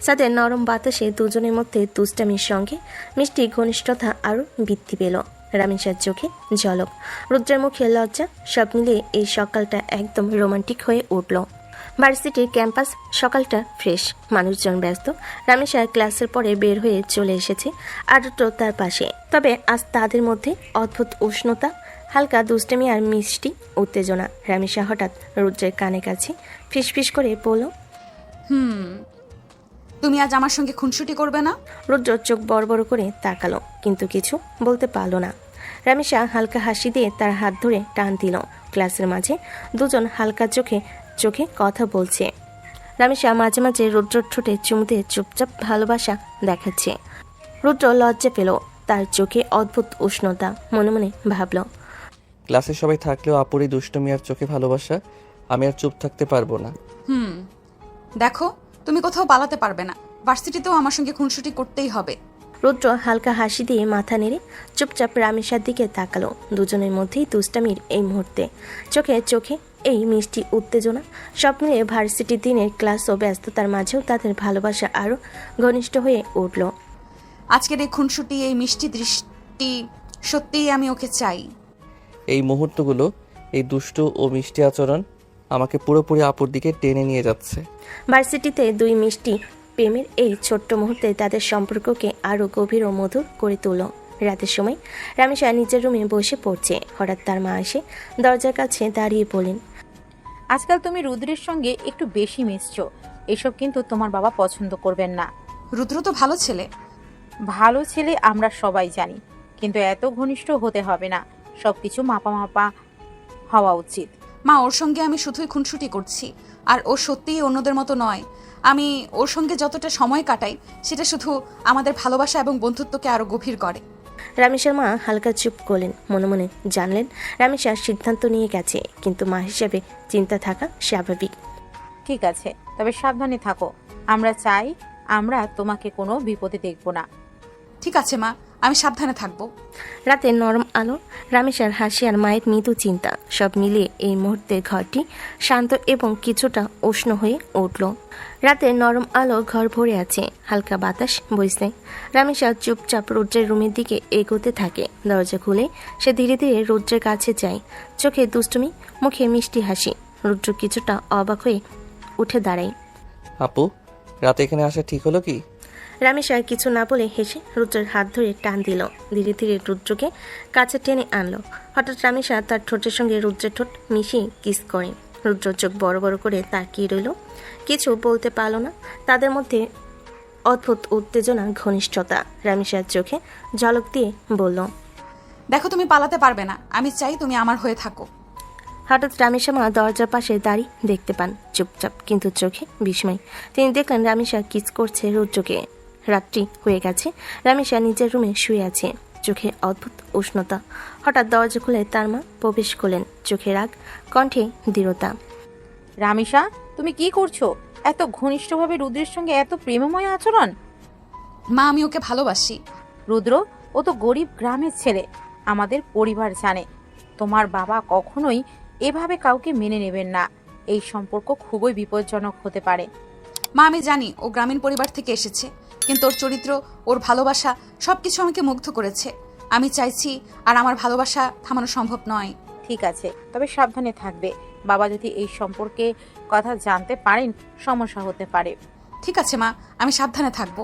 সাদের নরম বাতাসে দুজনের মধ্যে দুষ্টামির সঙ্গে মিষ্টি ঘনিষ্ঠতা আরো বৃদ্ধি পেল। রামেশার চোখে ঝলক, রুদ্রের মুখে লজ্জা, সব মিলিয়ে এই সকালটা একদম রোমান্টিক হয়ে উঠল। ভার্সিটির ক্যাম্পাস, সকালটা ফ্রেশ, মানুষজন ব্যস্ত। রামেশা ক্লাসের পরে বের হয়ে চলে এসেছে আর রুদ্র তার পাশে। তবে আজ তাদের মধ্যে অদ্ভুত উষ্ণতা, হালকা দুষ্টুমি আর মিষ্টি উত্তেজনা। রামেশা হঠাৎ রুদ্রের কানে কাছে ফিসফিস করে বলল, তুমি আজ আমার সঙ্গে খুনসুটি করবে না? রুদ্র চোখ বড় বড় করে তাকালো, কিন্তু কিছু বলতে পারল না। রামেশা হালকা হাসি দিয়ে তার হাত ধরে টান দিল। ক্লাসের মাঝে দুজন হালকা চোখে চোখে কথা বলছে। রামেশা মাঝে মাঝে রুদ্রর ঠোঁটে চুমুতে চুপচাপ ভালোবাসা দেখাচ্ছে। রুদ্র লজ্জা পেল, তার চোখে অদ্ভুত উষ্ণতা। মনে মনে ভাবল, ক্লাসে সবাই থাকলেও আপুর এই দুষ্টুমি আর চোখে ভালোবাসা, আমি আর চুপ থাকতে পারবো না। দেখো, তুমি কোথাও পালাতে পারবে না। ভার্সিটিতেও আমার সঙ্গে খুনসুটি করতেই হবে। রুদ্র হালকা হাসি দিয়ে মাথা নেড়ে চুপচাপ রামেশার দিকে তাকালো। দুজনের মধ্যেই দুষ্টামির এই মুহূর্তে, চোখে চোখে এই মিষ্টি উত্তেজনা, সব মিলিয়ে ভার্সিটির দিনের ক্লাস ও ব্যস্ততার মাঝেও তাদের ভালোবাসা আরও ঘনিষ্ঠ হয়ে উঠল। আজকের এই খুনসুটি, এই মিষ্টি দৃষ্টি, সত্যিই আমি ওকে চাই। এই মুহূর্তগুলো, এই দুষ্টু ও মিষ্টি আচরণ আমাকে পুরোপুরি আপুর দিকে টেনে নিয়ে যাচ্ছে। ভার্সিটিতে দুই মিষ্টি প্রেমের এই ছোট্ট মুহূর্তে তাদের সম্পর্ককে আরও গভীর ও মধুর করে তুলল। রাতের সময় রামেশা নিজের রুমে বসে পড়ছে, হঠাৎ তার মা এসে দরজার কাছে দাঁড়িয়ে বলেন, আজকাল তুমি রুদ্রের সঙ্গে একটু বেশি মিশছো, এসব কিন্তু তোমার বাবা পছন্দ করবেন না। রুদ্র তো ভালো ছেলে। ভালো ছেলে আমরা সবাই জানি, কিন্তু এত ঘনিষ্ঠ হতে হবে না, সবকিছু মাপা মাপা হওয়া উচিত। মা, ওর সঙ্গে আমি শুধুই খুনসুটি করছি, আর ও সত্যিই অন্যদের মতো নয়। আমি ওর সঙ্গে যতটা সময় কাটাই সেটা শুধু আমাদের ভালোবাসা এবং বন্ধুত্বকে আরো গভীর করে। রামেশার মা হালকা চুপ করলেন, মনে মনে জানলেন রামেশা সিদ্ধান্ত নিয়ে গেছে, কিন্তু মা হিসেবে চিন্তা থাকা স্বাভাবিক। ঠিক আছে, তবে সাবধানে থাকো। আমরা চাই আমরা তোমাকে কোনো বিপদে দেখব না। ঠিক আছে মা, আমি সাবধানে থাকবো। রাতের নরম আলো, রামেশার হাসি আর মায়ের মৃদু চিন্তা, সব মিলিয়ে এই মুহূর্তে ঘরটি শান্ত এবং কিছুটা উষ্ণ হয়ে উঠল। রাতের নরম আলো ঘর ভরে আছে, হালকা বাতাস বইছে। রামেশা চুপচাপ রুদ্রের রুমের দিকে এগোতে থাকে। দরজা খুলে সে ধীরে ধীরে রুদ্রের কাছে যায়, চোখে দুষ্টুমি, মুখে মিষ্টি হাসি। রুদ্র কিছুটা অবাক হয়ে উঠে দাঁড়ায়। আপু, রাতে এখানে আসা ঠিক হলো কি? রামেশা কিছু না বলে হেসে রুদ্রের হাত ধরে টান দিল, ধীরে ধীরে রুদ্রকে কাছে টেনে আনলো। হঠাৎ রামেশা তার ঠোঁটের সঙ্গে রুদ্রের ঠোঁট মিশিয়ে কিস করে। রুদ্র চোখ বড় বড় করে তাকিয়ে রইল, কিছু বলতে পারল না। তাদের মধ্যে অদ্ভুত উত্তেজনা, ঘনিষ্ঠতা। রামেশার চোখে ঝলক দিয়ে বলল, দেখো, তুমি পালাতে পারবে না। আমি চাই তুমি আমার হয়ে থাকো। হঠাৎ রামেশা মা দরজার পাশে দাঁড়িয়ে দেখতে পান, চুপচাপ কিন্তু চোখে বিস্ময়। তিনি দেখলেন রামেশা কিস করছে রুদ্রকে। রাত্রি হয়ে গেছে, রামেশা নিজের রুমে শুয়ে আছে, চোখে অদ্ভুত উষ্ণতা। হঠাৎ দরজা খুলে তার মা প্রবেশ করলেন, চোখে রাগ, কণ্ঠে দৃঢ়তা। রামিসা, তুমি কি করছো? এত ঘনিষ্ঠভাবে রুদ্রের সঙ্গে এত প্রেমময় আচরণ? মা, আমি ওকে ভালোবাসি। রুদ্র, ও তো গরিব গ্রামের ছেলে। আমাদের পরিবার জানে তোমার বাবা কখনোই এভাবে কাউকে মেনে নেবেন না। এই সম্পর্ক খুবই বিপজ্জনক হতে পারে। মা, আমি জানি ও গ্রামীণ পরিবার থেকে এসেছে, কিন্তু ওর চরিত্র, ওর ভালোবাসা সবকিছু আমাকে মুগ্ধ করেছে। আমি চাইছি, আর আমার ভালোবাসা থামানো সম্ভব নয়। ঠিক আছে, তবে সাবধানে থাকবে। বাবা যদি এই সম্পর্কে কথা জানতে পারেন, সমস্যা হতে পারে। ঠিক আছে মা, আমি সাবধানে থাকবো।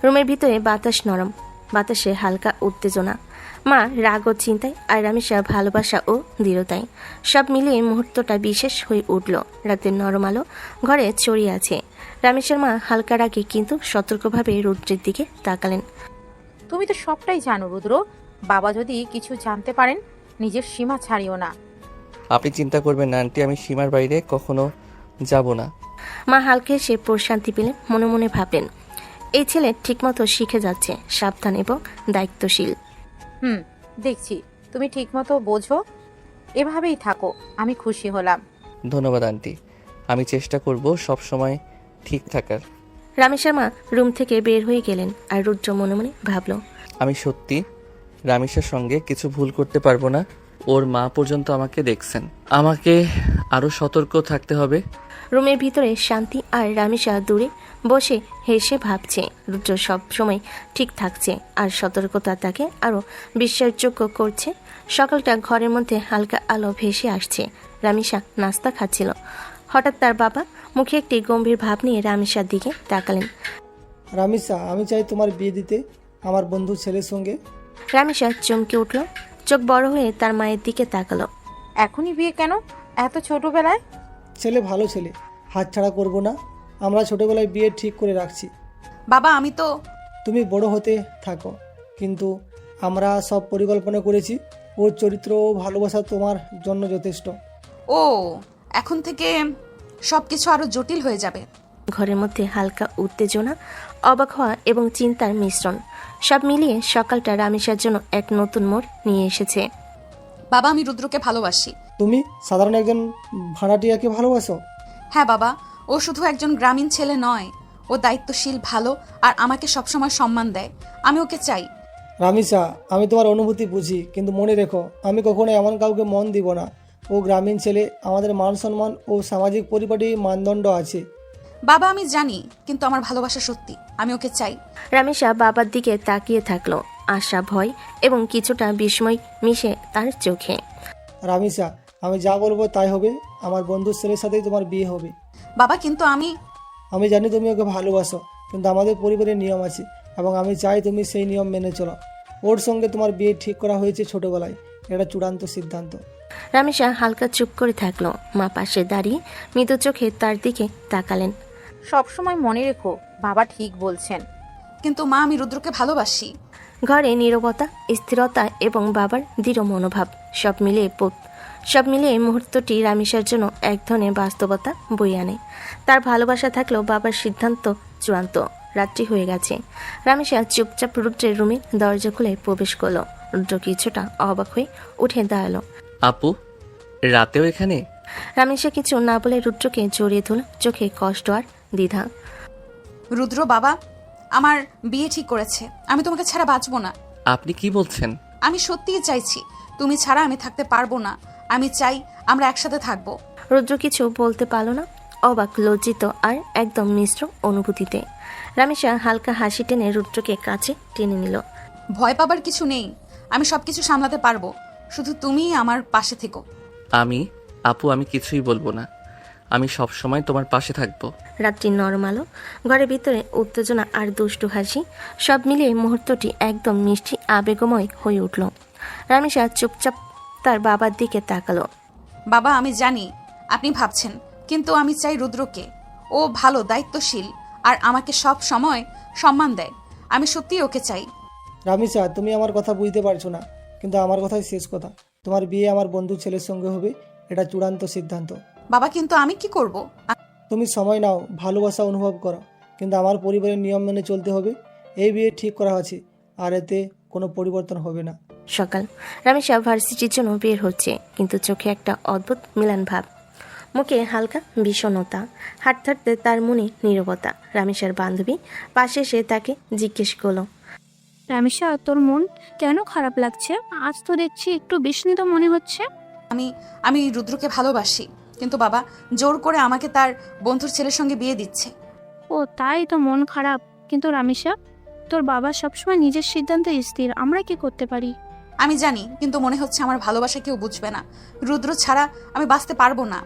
রুমের ভিতরে বাতাস নরম, বাতাসে হালকা উত্তেজনা। মা রাগ ও চিন্তায় আর রামেশা ভালোবাসা ও দৃঢ়তায়। সব মিলিয়ে মুহূর্তটা বিশেষ হয়ে উঠল। রাতের নরম আলো ঘরে ছড়িয়ে আছে। রামেশের মা হালকা রাগে কিন্তু সতর্কভাবে রুদ্রের দিকে তাকালেন। তুমি তো সবটাই জানো রুদ্র, বাবা যদি কিছু জানতে পারেন নিজের সীমা ছাড়িও না। আপনি চিন্তা করবেন না আন্টি, আমি সীমার বাইরে কখনো যাব না। মা হালকা এসে প্রশান্তি পেলেন। মনে মনে ভাবলেন, এই ছেলে ঠিকমতো শিখে যাচ্ছে, সাবধান এবং দায়িত্বশীল। দেখছি তুমি ঠিকমতো বোঝো, এভাবেই থাকো, আমি খুশি হলাম। ধন্যবাদ আন্টি, আমি চেষ্টা করব সব সময় ঠিক থাকার। রামেশের মা রুম থেকে বের হয়ে গেলেন আর রুদ্র মনে মনে ভাবল, আমি সত্যি রামিসার সঙ্গে কিছু ভুল করতে পারবো না। ওর মা পর্যন্ত আমাকে দেখছেন, আমাকে আরও সতর্ক থাকতে হবে। রুমের ভিতরে শান্তি আর রামেশা দূরে বসে হেসে ভাবছে রুদ্র সব সময় ঠিক থাকছে আর সতর্কতা তাকে আরও বিশ্বাসযোগ্য করছে। সকালটা ঘরের মধ্যে হালকা আলো ভেসে আসছে। রামেশা নাস্তা খাচ্ছিল। হঠাৎ তার বাবা মুখে একটি গম্ভীর ভাব নিয়ে রামেশার দিকে তাকালেন। রামিসা, আমি চাই তোমার বিয়ে দিতে আমার বন্ধু ছেলের সঙ্গে। রামেশা চমকে উঠল, চোখ বড় হয়ে তার মায়ের দিকে তাকালো। এখনই বিয়ে কেন, এত ছোটবেলায়? ছেলে ভালো ছেলে, হাতছাড়া করব না। আমরা ছোটবেলায় বিয়ে ঠিক করে রাখছি। বাবা আমি তো তুমি বড় হতে থাকো, কিন্তু আমরা সব পরিকল্পনা করেছি। ওর চরিত্র ও ভালোবাসা তোমার জন্য যথেষ্ট। ও এখন থেকে সব কিছু আরো জটিল হয়ে যাবে। ঘরের মধ্যে হালকা উত্তেজনা, অবাক হওয়া এবং চিন্তার মিশ্রণ। সব মিলিয়ে সকালটা রামেশার জন্য এক নতুন মোড় নিয়ে এসেছে। বাবা আমি রুদ্রকে ভালোবাসি। তুমি সাধারণ একজন ভাড়াটিয়াকে ভালোবাসো? হ্যাঁ বাবা, ও শুধু একজন গ্রামীণ ছেলে নয়, ও দায়িত্বশীল, ভালো আর আমাকে সবসময় সম্মান দেয়। আমি ওকে চাই। রামিসা, আমি তোমার অনুভূতি বুঝি, কিন্তু মনে রেখো আমি কখনো এমন কাউকে মন দিব না। ও গ্রামীণ ছেলে, আমাদের মান সম্মান ও সামাজিক পরিপাটি মানদণ্ড আছে। বাবা আমি জানি, কিন্তু আমার ভালোবাসা সত্যি, আমি ওকে চাই। রামেশা বাবার দিকে তাকিয়ে থাকলো, আশা, ভয় এবং কিছুটা বিস্ময় মিশে তার চোখে। রামিসা, আমি যা বলবো তাই হবে। আমার বন্ধুর ছেলের সাথেই তোমার বিয়ে হবে। বাবা কিন্তু আমি জানি তুমি ওকে ভালোবাসো, কিন্তু আমাদের পরিবারের নিয়ম আছে এবং আমি চাই তুমি সেই নিয়ম মেনে চলো। ওর সঙ্গে তোমার বিয়ে ঠিক করা হয়েছে ছোটবেলায়, এটা চূড়ান্ত সিদ্ধান্ত। রামেশা হালকা চুপ করে থাকলো। মা পাশে দাঁড়িয়ে মৃদু চোখে তার দিকে তাকালেন। সবসময় মনে রেখো, বাবা ঠিক বলছেন। কিন্তু মা আমি রুদ্রকে ভালোবাসি। ঘরে নীরবতা, স্থিরতা এবং বাবার দৃঢ় মনোভাব সব মিলিয়ে মুহূর্তটি রামেশার জন্য এক ধরনের বাস্তবতা বয়ে আনে। তার ভালোবাসা থাকলেও বাবার সিদ্ধান্ত চূড়ান্ত। রাত্রি হয়ে গেছে। রামেশা চুপচাপ রুদ্রের রুমে দরজা খুলে প্রবেশ করলো। রুদ্র কিছুটা অবাক হয়ে উঠে দাঁড়ালো। আপু রাতেও এখানে? রামেশা কিছু না বলে রুদ্রকে জড়িয়ে ধরল, চোখে কষ্ট আর দ্বিধা। রুদ্র বাবা আমার বিয়ে ঠিক করেছে, আমি তোমাকে ছাড়া বাঁচবো না। আপনি কি বলছেন? আমি সত্যিই চাইছি, তুমি ছাড়া আমি থাকতে পারবো না। আমি চাই আমরা একসাথে থাকবো। রুদ্র কিছু বলতে পারল না, অবাক, লজ্জিত আর একদম মিশ্র অনুভূতিতে। রামেশা হালকা হাসি টেনে রুদ্রকে কাছে টেনে নিল। ভয় পাবার কিছু নেই, আমি সবকিছু সামলাতে পারবো, শুধু তুমিই আমার পাশে থেকো। আপু আমি কিছুই বলবো না, আমি সব সময় তোমার পাশে থাকবো। রাত্রি নরম আলো, ঘরের ভিতরে উত্তেজনা আর দুষ্টু হাসি সব মিলিয়ে মুহূর্তটি একদম মিষ্টি আবেগময় হয়ে উঠল। রামেশা চুপচাপ তার বাবার দিকে তাকালো। বাবা আমি জানি আপনি ভাবছেন, কিন্তু আমি চাই রুদ্রকে। ও ভালো, দায়িত্বশীল আর আমাকে সব সময় সম্মান দেয়। আমি সত্যিই ওকে চাই। রামিসা, তুমি আমার কথা বুঝতে পারছো না, কিন্তু আমার কথাই শেষ কথা। তোমার বিয়ে আমার বন্ধুর ছেলের সঙ্গে হবে, এটা চূড়ান্ত সিদ্ধান্ত। বাবা কিন্তু আমি কি করব? তুমি সময় নাও, ভালোবাসা অনুভব করো, কিন্তু আমার পরিবারের নিয়ম মেনে চলতে হবে। এই বিয়ে ঠিক করা আছে আর এতে কোনো পরিবর্তন হবে না। সকাল, রামেশা ভার্সিটির জন্য বের হচ্ছে, কিন্তু চোখে একটা অদ্ভুত মিলান ভাব, মুখে হালকা বিষণ্ণতা, হাঁটতে হাঁটতে তার মনে নীরবতা। রামেশার বান্ধবী পাশে এসে তাকে জিজ্ঞেস করলো, রামেশা তোর মন কেন খারাপ লাগছে? আজ তো দেখছি একটু বিস্মিত মনে হচ্ছে। আমি রুদ্রকে ভালোবাসি, কিন্তু বাবা জোর করে আমাকে তার বন্ধুর ছেলের সঙ্গে বিয়ে দিচ্ছে। ও তাই তো মন খারাপ? কিন্তু রামেশা তোর বাবা সবসময় নিজের সিদ্ধান্তে স্থির, আমরা কি করতে পারি? আমি জানি, কিন্তু মনে হচ্ছে আমার ভালোবাসা কেউ বুঝবে না। রুদ্র ছাড়া আমি বাঁচতে পারবো না।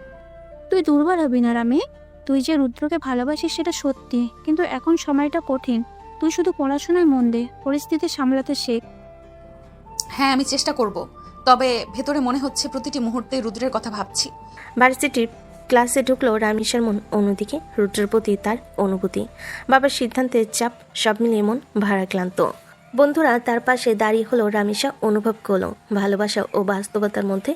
তুই দুর্বল হবি না রামে, তুই যে রুদ্রকে ভালোবাসিস সেটা সত্যি, কিন্তু এখন সময়টা কঠিন। তুই শুধু পড়াশোনায় মন দে, পরিস্থিতি সামলাতে শেখ। হ্যাঁ, আমি চেষ্টা করব। তবে ভেতরে মনে হচ্ছে প্রতিটি মুহূর্তে রুদ্রের কথা ভাবছি। ভার্সিটির ক্লাসে ঢুকলো রামিসার মন অন্যদিকে, রুদ্রের প্রতি তার অনুভূতি, বাবার সিদ্ধান্তের চাপ, সব মিলিয়ে মন ভারাক্লান্ত। বন্ধুরা তার পাশে দাঁড়িয়ে হলো রামিসা অনুভব করলো ভালোবাসা ও বাস্তবতার মধ্যে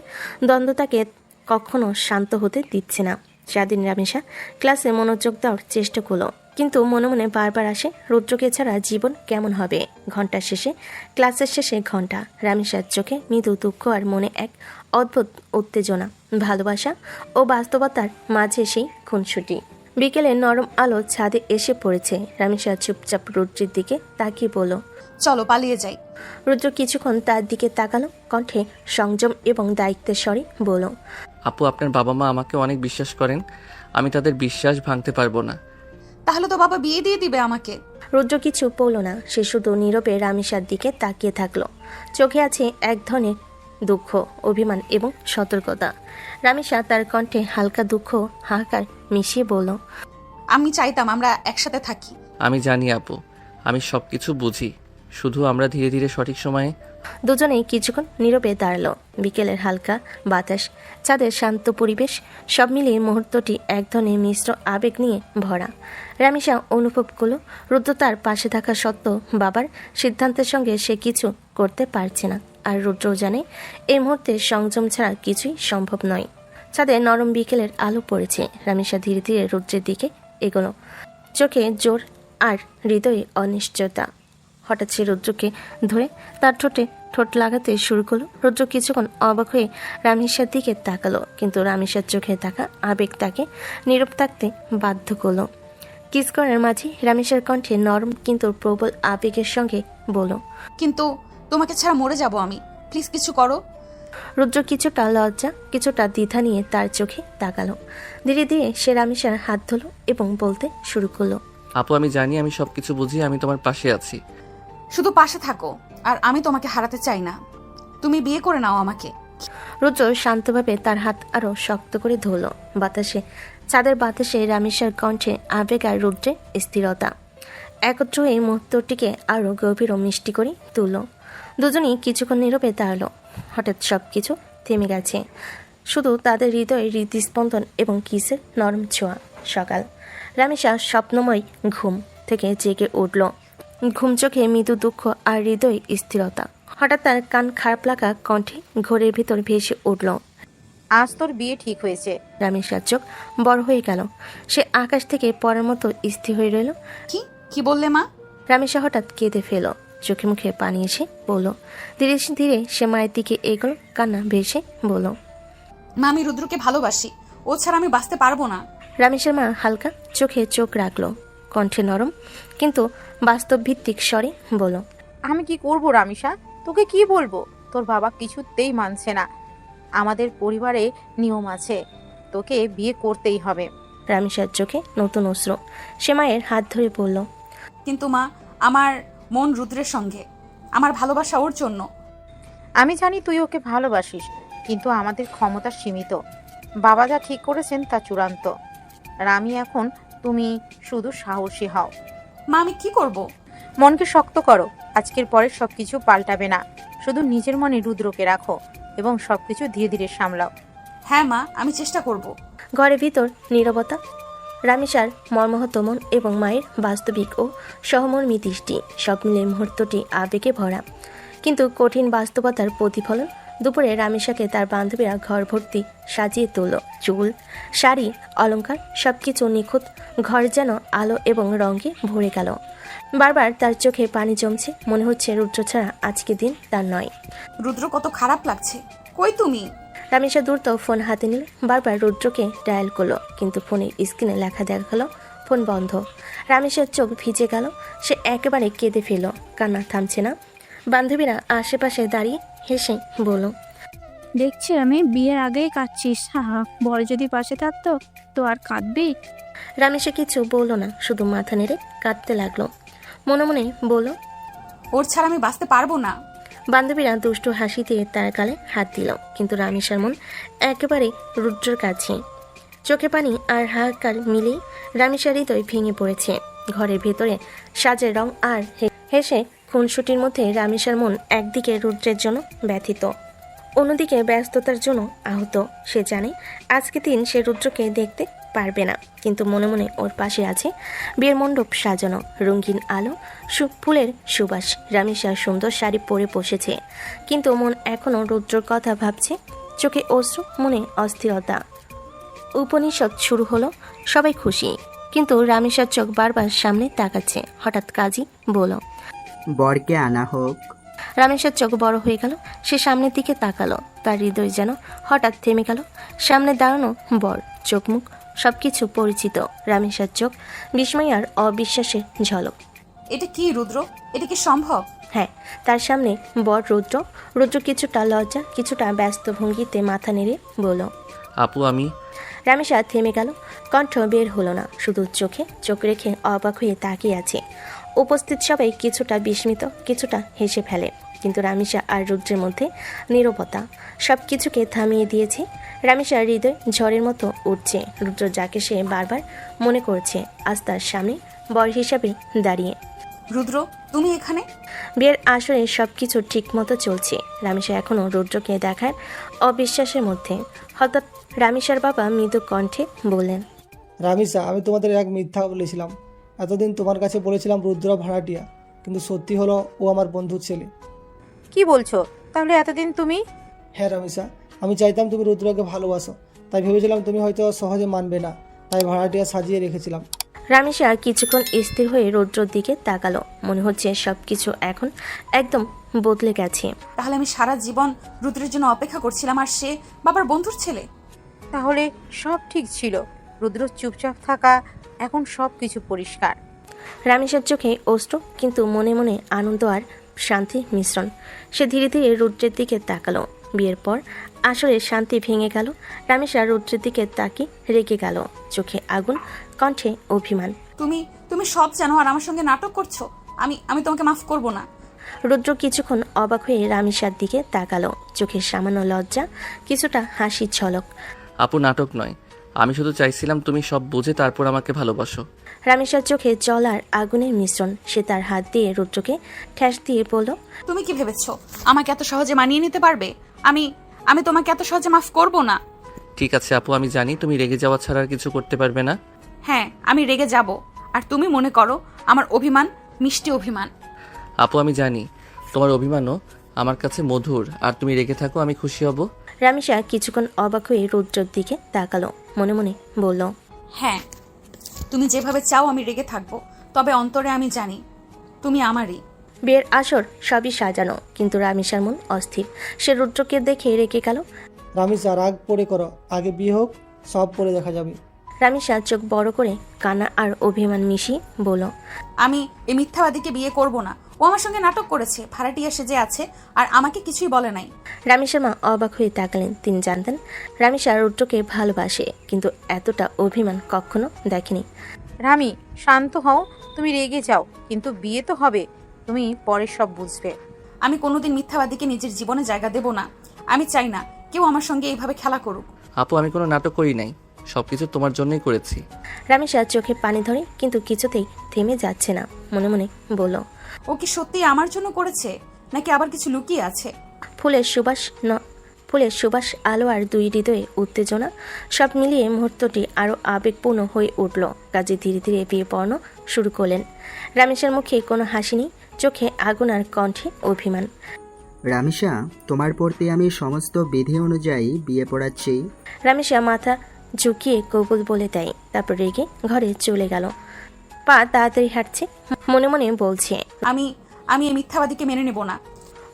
দ্বন্দ্ব তাকে কখনো শান্ত হতে দিচ্ছে না। সেদিন রামিসা ক্লাসে মনোযোগ দেওয়ার চেষ্টা করলো, কিন্তু মনে মনে বারবার আসে রুদ্রকে ছাড়া জীবন কেমন হবে। ঘন্টার শেষে, ক্লাসের শেষে ঘন্টা, রামিসার চোখে মৃদু দুঃখ আর মনে এক অদ্ভুত উত্তেজনা, ভালোবাসা ও বাস্তবতার মাঝে সেই খুনসুটি। বিকেলে নরম আলো ছাদে এসে পড়েছে। রামিসা চুপচাপ রুদ্রের দিকে তাকিয়ে বলল, চলো পালিয়ে যাই। রুদ্র কিছুক্ষণ তার দিকে তাকালো, কণ্ঠে সংযম এবং দায়িত্বের স্বরে বলল, আপু, আপনার বাবা মা আমাকে অনেক বিশ্বাস করেন, আমি তাদের বিশ্বাস ভাঙতে পারবো না। তাহলে তো বাবা বিয়ে দিয়ে দিবে আমাকে। রুদ্র কিছু বলল না, সে শুধু নীরবে রামিসার দিকে তাকিয়ে থাকলো। চোখে আছে এক ধরনের দুঃখ, অভিমান এবং সতর্কতা। রামিসা তার কণ্ঠে হালকা দুঃখ হাহাকার মিশিয়ে বলল, আমি চাইতাম আমরা একসাথে থাকি। আমি জানি আপু, আমি সব কিছু বুঝি, শুধু আমরা ধীরে ধীরে সঠিক সময়ে। দুজনেই কিছুক্ষণ নীরবে দাঁড়ালো। বিকেলের হালকা বাতাস, চাঁদের শান্ত পরিবেশ, সব মিলিয়ে মুহূর্তটি এক ধরনের মিশ্র আবেগ নিয়ে ভরা। রামিসা অনুভব করল রুদ্র তার পাশে থাকা সত্ত্বেও বাবার সিদ্ধান্তের সঙ্গে সে কিছু করতে পারছে না। আর রুদ্রও জানে এই মুহূর্তে সংযম ছাড়া কিছুই সম্ভব নয়। চাঁদে নরম বিকেলের আলো পড়েছে। রামিসা ধীরে ধীরে রুদ্রের দিকে এগোলো, চোখে জোর আর হৃদয়ে অনিশ্চয়তা। হঠাৎ সে রুদ্রকে ধরে তার ঠোঁটে ঠোঁট লাগাতে শুরু করলো। রুদ্র কিছুক্ষণ অবাক হয়ে রামিসার দিকে তাকালো, কিন্তু রামিসার চোখে থাকা আবেগ তাকে নীরব থাকতে বাধ্য করলো। কিস করার মাঝে রামিসার কণ্ঠে নরম কিন্তু প্রবল আবেগের সঙ্গে বলল, কিন্তু তোমাকে ছাড়া মরে যাব আমি, প্লিজ কিছু করো। রুদ্র কিছুটা লজ্জা, কিছুটা দ্বিধা নিয়ে তার চোখে তাকালো। ধীরে ধীরে সে রামিসার হাত ধরল এবং বলতে শুরু করলো, আপু, আমি জানি, আমি সবকিছু বুঝি, আমি তোমার পাশে আছি। শুধু পাশে থাকো, আর আমি তোমাকে হারাতে চাই না। তুমি বিয়ে করে নাও আমাকে। রুদ্র শান্তভাবে তার হাত আরো শক্ত করে ধরল। বাতাসে, চাঁদের বাতাসে রামিসার কণ্ঠে আবেগ আর রুদ্রে স্থিরতা একত্র এই মুহূর্তটিকে আরো গভীর ও মিষ্টি করে তুলল। দুজনেই কিছুক্ষণ নীরবে দাঁড়ালো। হঠাৎ সবকিছু থেমে গেছে, শুধু তাদের হৃদয়ে হৃদস্পন্দন এবং কিসের নরম ছোঁয়া। সকাল, রামিসা স্বপ্নময় ঘুম থেকে জেগে উঠল। ঘুম চোখে মৃদু দুঃখ আর হৃদয় স্থিরতা। হঠাৎ তার কান খারাপ লাগা কণ্ঠে ঘোরের ভিতর ভেসে উঠল, আজ তোর বিয়ে ঠিক হয়েছে। রামেশার চোখ বড় হয়ে গেল। সে আকাশ থেকে পড়ার মতো স্থির হয়ে রইল। কি কি বললে মা? রামেশা হঠাৎ কেঁদে ফেল, চোখে মুখে পানি এসে বলল। ধীরে ধীরে সে মায়ের দিকে এগোলো, কান্না ভেসে বলল, মা, আমি রুদ্রকে ভালোবাসি, ও ছাড়া আমি বাঁচতে পারবো না। রামেশের মা হালকা চোখে চোখ রাখলো, কণ্ঠে নরম কিন্তু বাস্তব ভিত্তিক স্বরে বলল, আমি কি করব রামিসা? তোকে কি বলবো? তোর বাবা কিছুতেই মানছে না। আমাদের পরিবারে নিয়ম আছে, তোকে বিয়ে করতেই হবে। রামেশার চোখে নতুন অশ্রু। সে মায়ের হাত ধরে বলল, কিন্তু মা, আমার মন রুদ্রের সঙ্গে, আমার ভালোবাসা ওর জন্য। আমি জানি তুই ওকে ভালোবাসিস, কিন্তু আমাদের ক্ষমতা সীমিত। বাবা যা ঠিক করেছেন তা চূড়ান্ত। রামি, এখন তুমি শুধু সাহসী হও। মা, আমি কি করব? মনকে শক্ত করো। আজকের পরে সবকিছু পাল্টাবে না। শুধু নিজের মনে রুদ্রকে রাখো এবং সবকিছু ধীরে ধীরে সামলাও। হ্যাঁ মা, আমি চেষ্টা করব। ঘরের ভিতর নীরবতা। রামিসার মর্মাহত মন এবং মায়ের বাস্তবিক ও সহমর্মী দৃষ্টি, সব মিলে মুহূর্তটি আবেগে ভরা। কিন্তু কঠিন বাস্তবতার প্রতিফলন। দুপুরে রামিসাকে তার বান্ধবীরা ঘর ভর্তি সাজিয়ে তুলল। চুল, শাড়ি, অলংকার সবকিছু নিখুঁত। ঘর যেন আলো এবং রঙে ভরে গেল। বারবার তার চোখে পানি জমছে। মনে হচ্ছে রুদ্র ছাড়া আজকে দিন তার নয়। রুদ্র কত খারাপ লাগছে। কই তুমি? রামিসা দ্রুত ফোন হাতে নিল, বারবার রুদ্রকে ডায়াল করলো, কিন্তু ফোনের স্ক্রিনে লেখা দেখালো ফোন বন্ধ। রামিসার চোখ ভিজে গেল। সে একেবারে কেঁদে ফেল, কান্না থামছে না। বান্ধবীরা আশেপাশে দাঁড়িয়ে হেসে বলল, দেখছি আমি বিয়ের আগেই কাঁদছিস। হা, বড় যদি পাশে থাকতো তো আর কাঁদবি? রামিসা কিছু বলল না, শুধু মাথা নেড়ে কাঁদতে লাগলো। মনে মনে বলল, ওর ছাড়া আমি বাঁচতে পারবো না। বান্ধবীরা দুষ্টু হাসি দিয়ে তার গালে হাত দিল, কিন্তু রামিসার মন একেবারে রুদ্রর কাছে। চোখে পানি আর হাহাকার মিলেই রামিসার হৃদয় ভেঙে পড়েছে। ঘরের ভেতরে সাজের রং আর হেসে খুনসুটির মধ্যে রামিসার মন একদিকে রুদ্রের জন্য ব্যথিত, অন্যদিকে ব্যস্ততার জন্য আহত। সে জানে আজকে দিন সে রুদ্রকে দেখতে পারবে না, কিন্তু মনে মনে ওর পাশে আছে বিয়ের মণ্ডপ সাজানো, রঙিন আলো, ফুলের সুবাস। রামিসা সুন্দর শাড়ি পরে বসেছে, কিন্তু মন এখনও রুদ্রর কথা ভাবছে। চোখে অশ্রু, মনে অস্থিরতা। উপনিষদ শুরু হলো, সবাই খুশি, কিন্তু রামিসার চোখ বারবার সামনে তাকাচ্ছে। হঠাৎ কাজী বলল, বরকে আনা হোক। রামেশের চোখ বড় হয়ে গেল। সে সামনের দিকে তাকালো, তার হৃদয় যেন হঠাৎ থেমে গেল। সামনে দাঁড়ানো বর, চোখ মুখ সবকিছু পরিচিত। রামেশের চোখ বিস্ময় আর অবিশ্বাসের ঝলক। এটা কি রুদ্র? এটা কি সম্ভব? হ্যাঁ, তার সামনে বর রুদ্র। রুদ্র কিছুটা লজ্জা, কিছুটা ব্যস্ত ভঙ্গিতে মাথা নেড়ে বলল, আপু আমি। রামেশা থেমে গেল, কণ্ঠ বের হলো না, শুধু চোখে চোখ রেখে অবাক হয়ে তাকিয়ে আছে। উপস্থিত সবাই কিছুটা বিস্মিত, কিছুটা হেসে ফেলে, কিন্তু রামিসা আর রুদ্রের মধ্যে নীরবতা সব কিছুকে থামিয়ে দিয়েছে। রামিসার হৃদয় ঝড়ের মতো উঠছে। রুদ্র যাকে সে বারবার মনে করছে, আজ তার সামনে বর হিসাবে দাঁড়িয়ে। রুদ্র, তুমি এখানে? বিয়ের আসরে সবকিছু ঠিক মতো চলছে। রামিসা এখনো রুদ্রকে দেখার অবিশ্বাসের মধ্যে। হঠাৎ রামিসার বাবা মৃদু কণ্ঠে বললেন, রামিসা, আমি তোমাদের এক মিথ্যা বলেছিলাম। এতদিন তোমার কাছে বলেছিলাম রুদ্র ভাড়াটিয়া, কিন্তু সত্যি হলো ও আমার বন্ধুর ছেলে। কি বলছো? তাহলে এতদিন তুমি? হ্যাঁ রামিসা, আমি চাইতাম তুমি রুদ্রকে ভালোবাসো, তাই ভেবেছিলাম তুমি হয়তো সহজে মানবে না, তাই ভাড়াটিয়া সাজিয়ে রেখেছিলাম। রামিসা কিছুক্ষণ স্থির হয়ে রুদ্রর দিকে তাকালো। মনে হচ্ছে সবকিছু এখন একদম বদলে গেছে। তাহলে আমি সারা জীবন রুদ্রের জন্য অপেক্ষা করছিলাম, আর সে বাবার বন্ধুর ছেলে? তাহলে সব ঠিক ছিল। রুদ্র চুপচাপ থাকা, এখন সব কিছু পরিষ্কার। রামিসার চোখে অশ্রু, কিন্তু মনে মনে আনন্দ আর শান্তির মিশ্রণ। সে ধীরে ধীরে রুদ্রের দিকে তাকালো। বিয়ের পর আসলে শান্তি ভেঙে গেল। রামিসা রুদ্রের দিকে তাকিয়ে রেগে গেল, চোখে আগুন, কণ্ঠে অভিমান। তুমি তুমি সব জানো আর আমার সঙ্গে নাটক করছো। আমি আমি তোমাকে মাফ করব না। রুদ্র কিছুক্ষণ অবাক হয়ে রামিসার দিকে তাকালো, চোখে সামান্য লজ্জা, কিছুটা হাসির ঝলক। আপু নাটক নয়, আমি শুধু চাইছিলাম তুমি সব বুঝে তারপর আমাকে ভালোবাসো। রামিসার চোখে জল আর আগুনের মিশ্রণ। সে তার হাত দিয়ে রুদ্রকে ঠেস দিয়ে বলল, তুমি কি ভেবেছো আমাকে এত সহজে মানিয়ে নিতে পারবে? আমি আমি তোমাকে এত সহজে মাফ করব না। ঠিক আছে আপু, আমি জানি তুমি রেগে যাওয়া ছাড়া আর কিছু করতে পারবে না। হ্যাঁ, আমি রেগে যাব, আর তুমি মনে করো আমার অভিমান মিষ্টি অভিমান। আপু আমি জানি তোমার অভিমানও আমার কাছে মধুর, আর তুমি রেগে থাকো, আমি খুশি হব। রামিসা কিছুক্ষণ অবাক হয়ে রুদ্রর দিকে তাকালো, মনে মনে বলল, হ্যাঁ, তুমি যেভাবে চাও আমি রেগে থাকবো, তবে অন্তরে আমি জানি তুমি আমারই। বিয়ের আসর সবই সাজানো, কিন্তু রামিসার মন অস্থির। সে রুদ্রকে দেখে রেগে গেল। রামিসা, রাগ পরে করো, আগে বিয়ে হোক, সব পরে দেখা যাবে। রামিসা চোখ বড় করে কান্না আর অভিমান মিশিয়ে বলল, আমি এই মিথ্যাবাদীকে বিয়ে করব না। ও আমার সঙ্গে নাটক করেছে, ভাড়াটিয়া সেজে আছে, আর আমাকে কিছুই বলে নাই। রামিসার মা অবাক হয়ে তাকালেন। তিনি জানতেন রামিসা রুদ্রকে ভালোবাসে, কিন্তু এতটা অভিমান কখনো দেখেনি। রামি, শান্ত হও। তুমি রেগে যাও, কিন্তু বিয়ে তো হবে, তুমি পরে সব বুঝবে। আমি কোনোদিন মিথ্যাবাদীকে নিজের জীবনে জায়গা দেব না। আমি চাই না কেউ আমার সঙ্গে এইভাবে খেলা করুক। আপু আমি কোনো নাটক করি নাই, সবকিছু তোমার জন্যই করেছি। রামিসা চোখে পানি ধরে, কিন্তু কিছুতেই থেমে যাচ্ছে না। মনে মনে বলল, ও কি সত্যি আমার জন্য করেছে, নাকি আবার কিছু লুকিয়ে আছে? ফুলের সুবাস, আলো আর দুই হৃদয়ে উত্তেজনা, সব মিলিয়ে মুহূর্তটি আরও আবেগপূর্ণ হয়ে উঠল। কাজে ধীরে ধীরে বিয়ে পড়ানো শুরু করলেন। রামেশের মুখে কোনো হাসি নেই, চোখে আগুন আর কণ্ঠে অভিমান। রামিসা, তোমার প্রতি আমি সমস্ত বিধি অনুযায়ী বিয়ে পড়াচ্ছি। রামেশা মাথা ঝুঁকিয়ে কবুল বলে দেয়, তারপর রেগে ঘরে চলে গেল। পা তাড়াতাড়ি হাঁটছে, মনে মনে বলছে, আমি আমি এই মিথ্যাবাদীকে মেনে নেব না।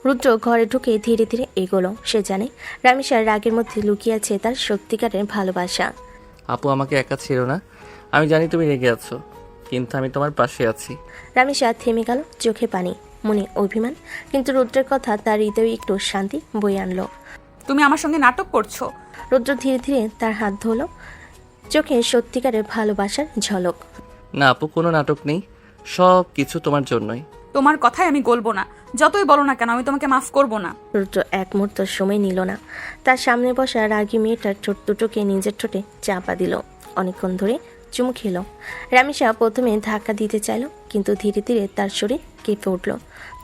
রুদ্র ঘরে ঢুকে ধীরে ধীরে এগোলো। সে জানে রামিসার রাগের মধ্যে লুকিয়ে আছে তার সত্যিকারের ভালোবাসা। আপু আমাকে একা ছেড়ো না, আমি জানি তুমি রেগে আছো, কিন্তু আমি তোমার পাশে আছি। রামিসা থেমে গেল, চোখে পানি, মনে অভিমান, কিন্তু রুদ্রের কথা তার হৃদয়ে একটু শান্তি বয়ে আনলো। তুমি আমার সঙ্গে নাটক করছো। রুদ্র ধীরে ধীরে তার হাত ধরল, চোখে সত্যিকারের ভালোবাসার ঝলক। না আপু, কোনো নাটক নেই, সব কিছু তোমার জন্যই। তোমার কথাই আমি গলবো না, যতই বলো না কেন আমি তোমাকে মাফ করব না। রুদ্র এক মুহূর্ত সময় নিল না। তার সামনে বসা রাগী মেয়েটার ঠোঁট দুটোকে নিজের ঠোঁটে চাপা দিল। অনেকক্ষণ ধরে চুমু খেলো। রামিসা প্রথমে ধাক্কা দিতে চাইল, কিন্তু ধীরে ধীরে তার শরীর কেঁপে উঠল,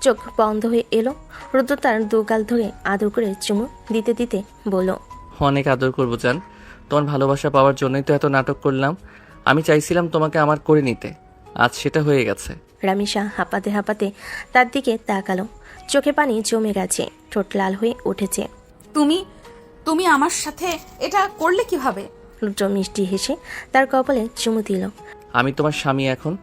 চোখ বন্ধ হয়ে এলো। রুদ্র তার দুগাল ধরে আদর করে চুমু দিতে দিতে বলল, অনেক আদর করবো জান, তোমার ভালোবাসা পাওয়ার জন্যই তো এত নাটক করলাম। আমি চাইছিলাম তোমাকে আমার করে নিতে, আজ সেটা হয়ে গেছে। রামিসা হাঁপাতে হাঁপাতে তার দিকে তাকালো, চোখে পানি জমে গেছে, ঠোঁট লাল হয়ে উঠেছে। তুমি তুমি আমার সাথে এটা করলে কিভাবে? রুদ্র মিষ্টি হেসে তার কপালে চুমু দিল। আমি তোমার স্বামী এখন,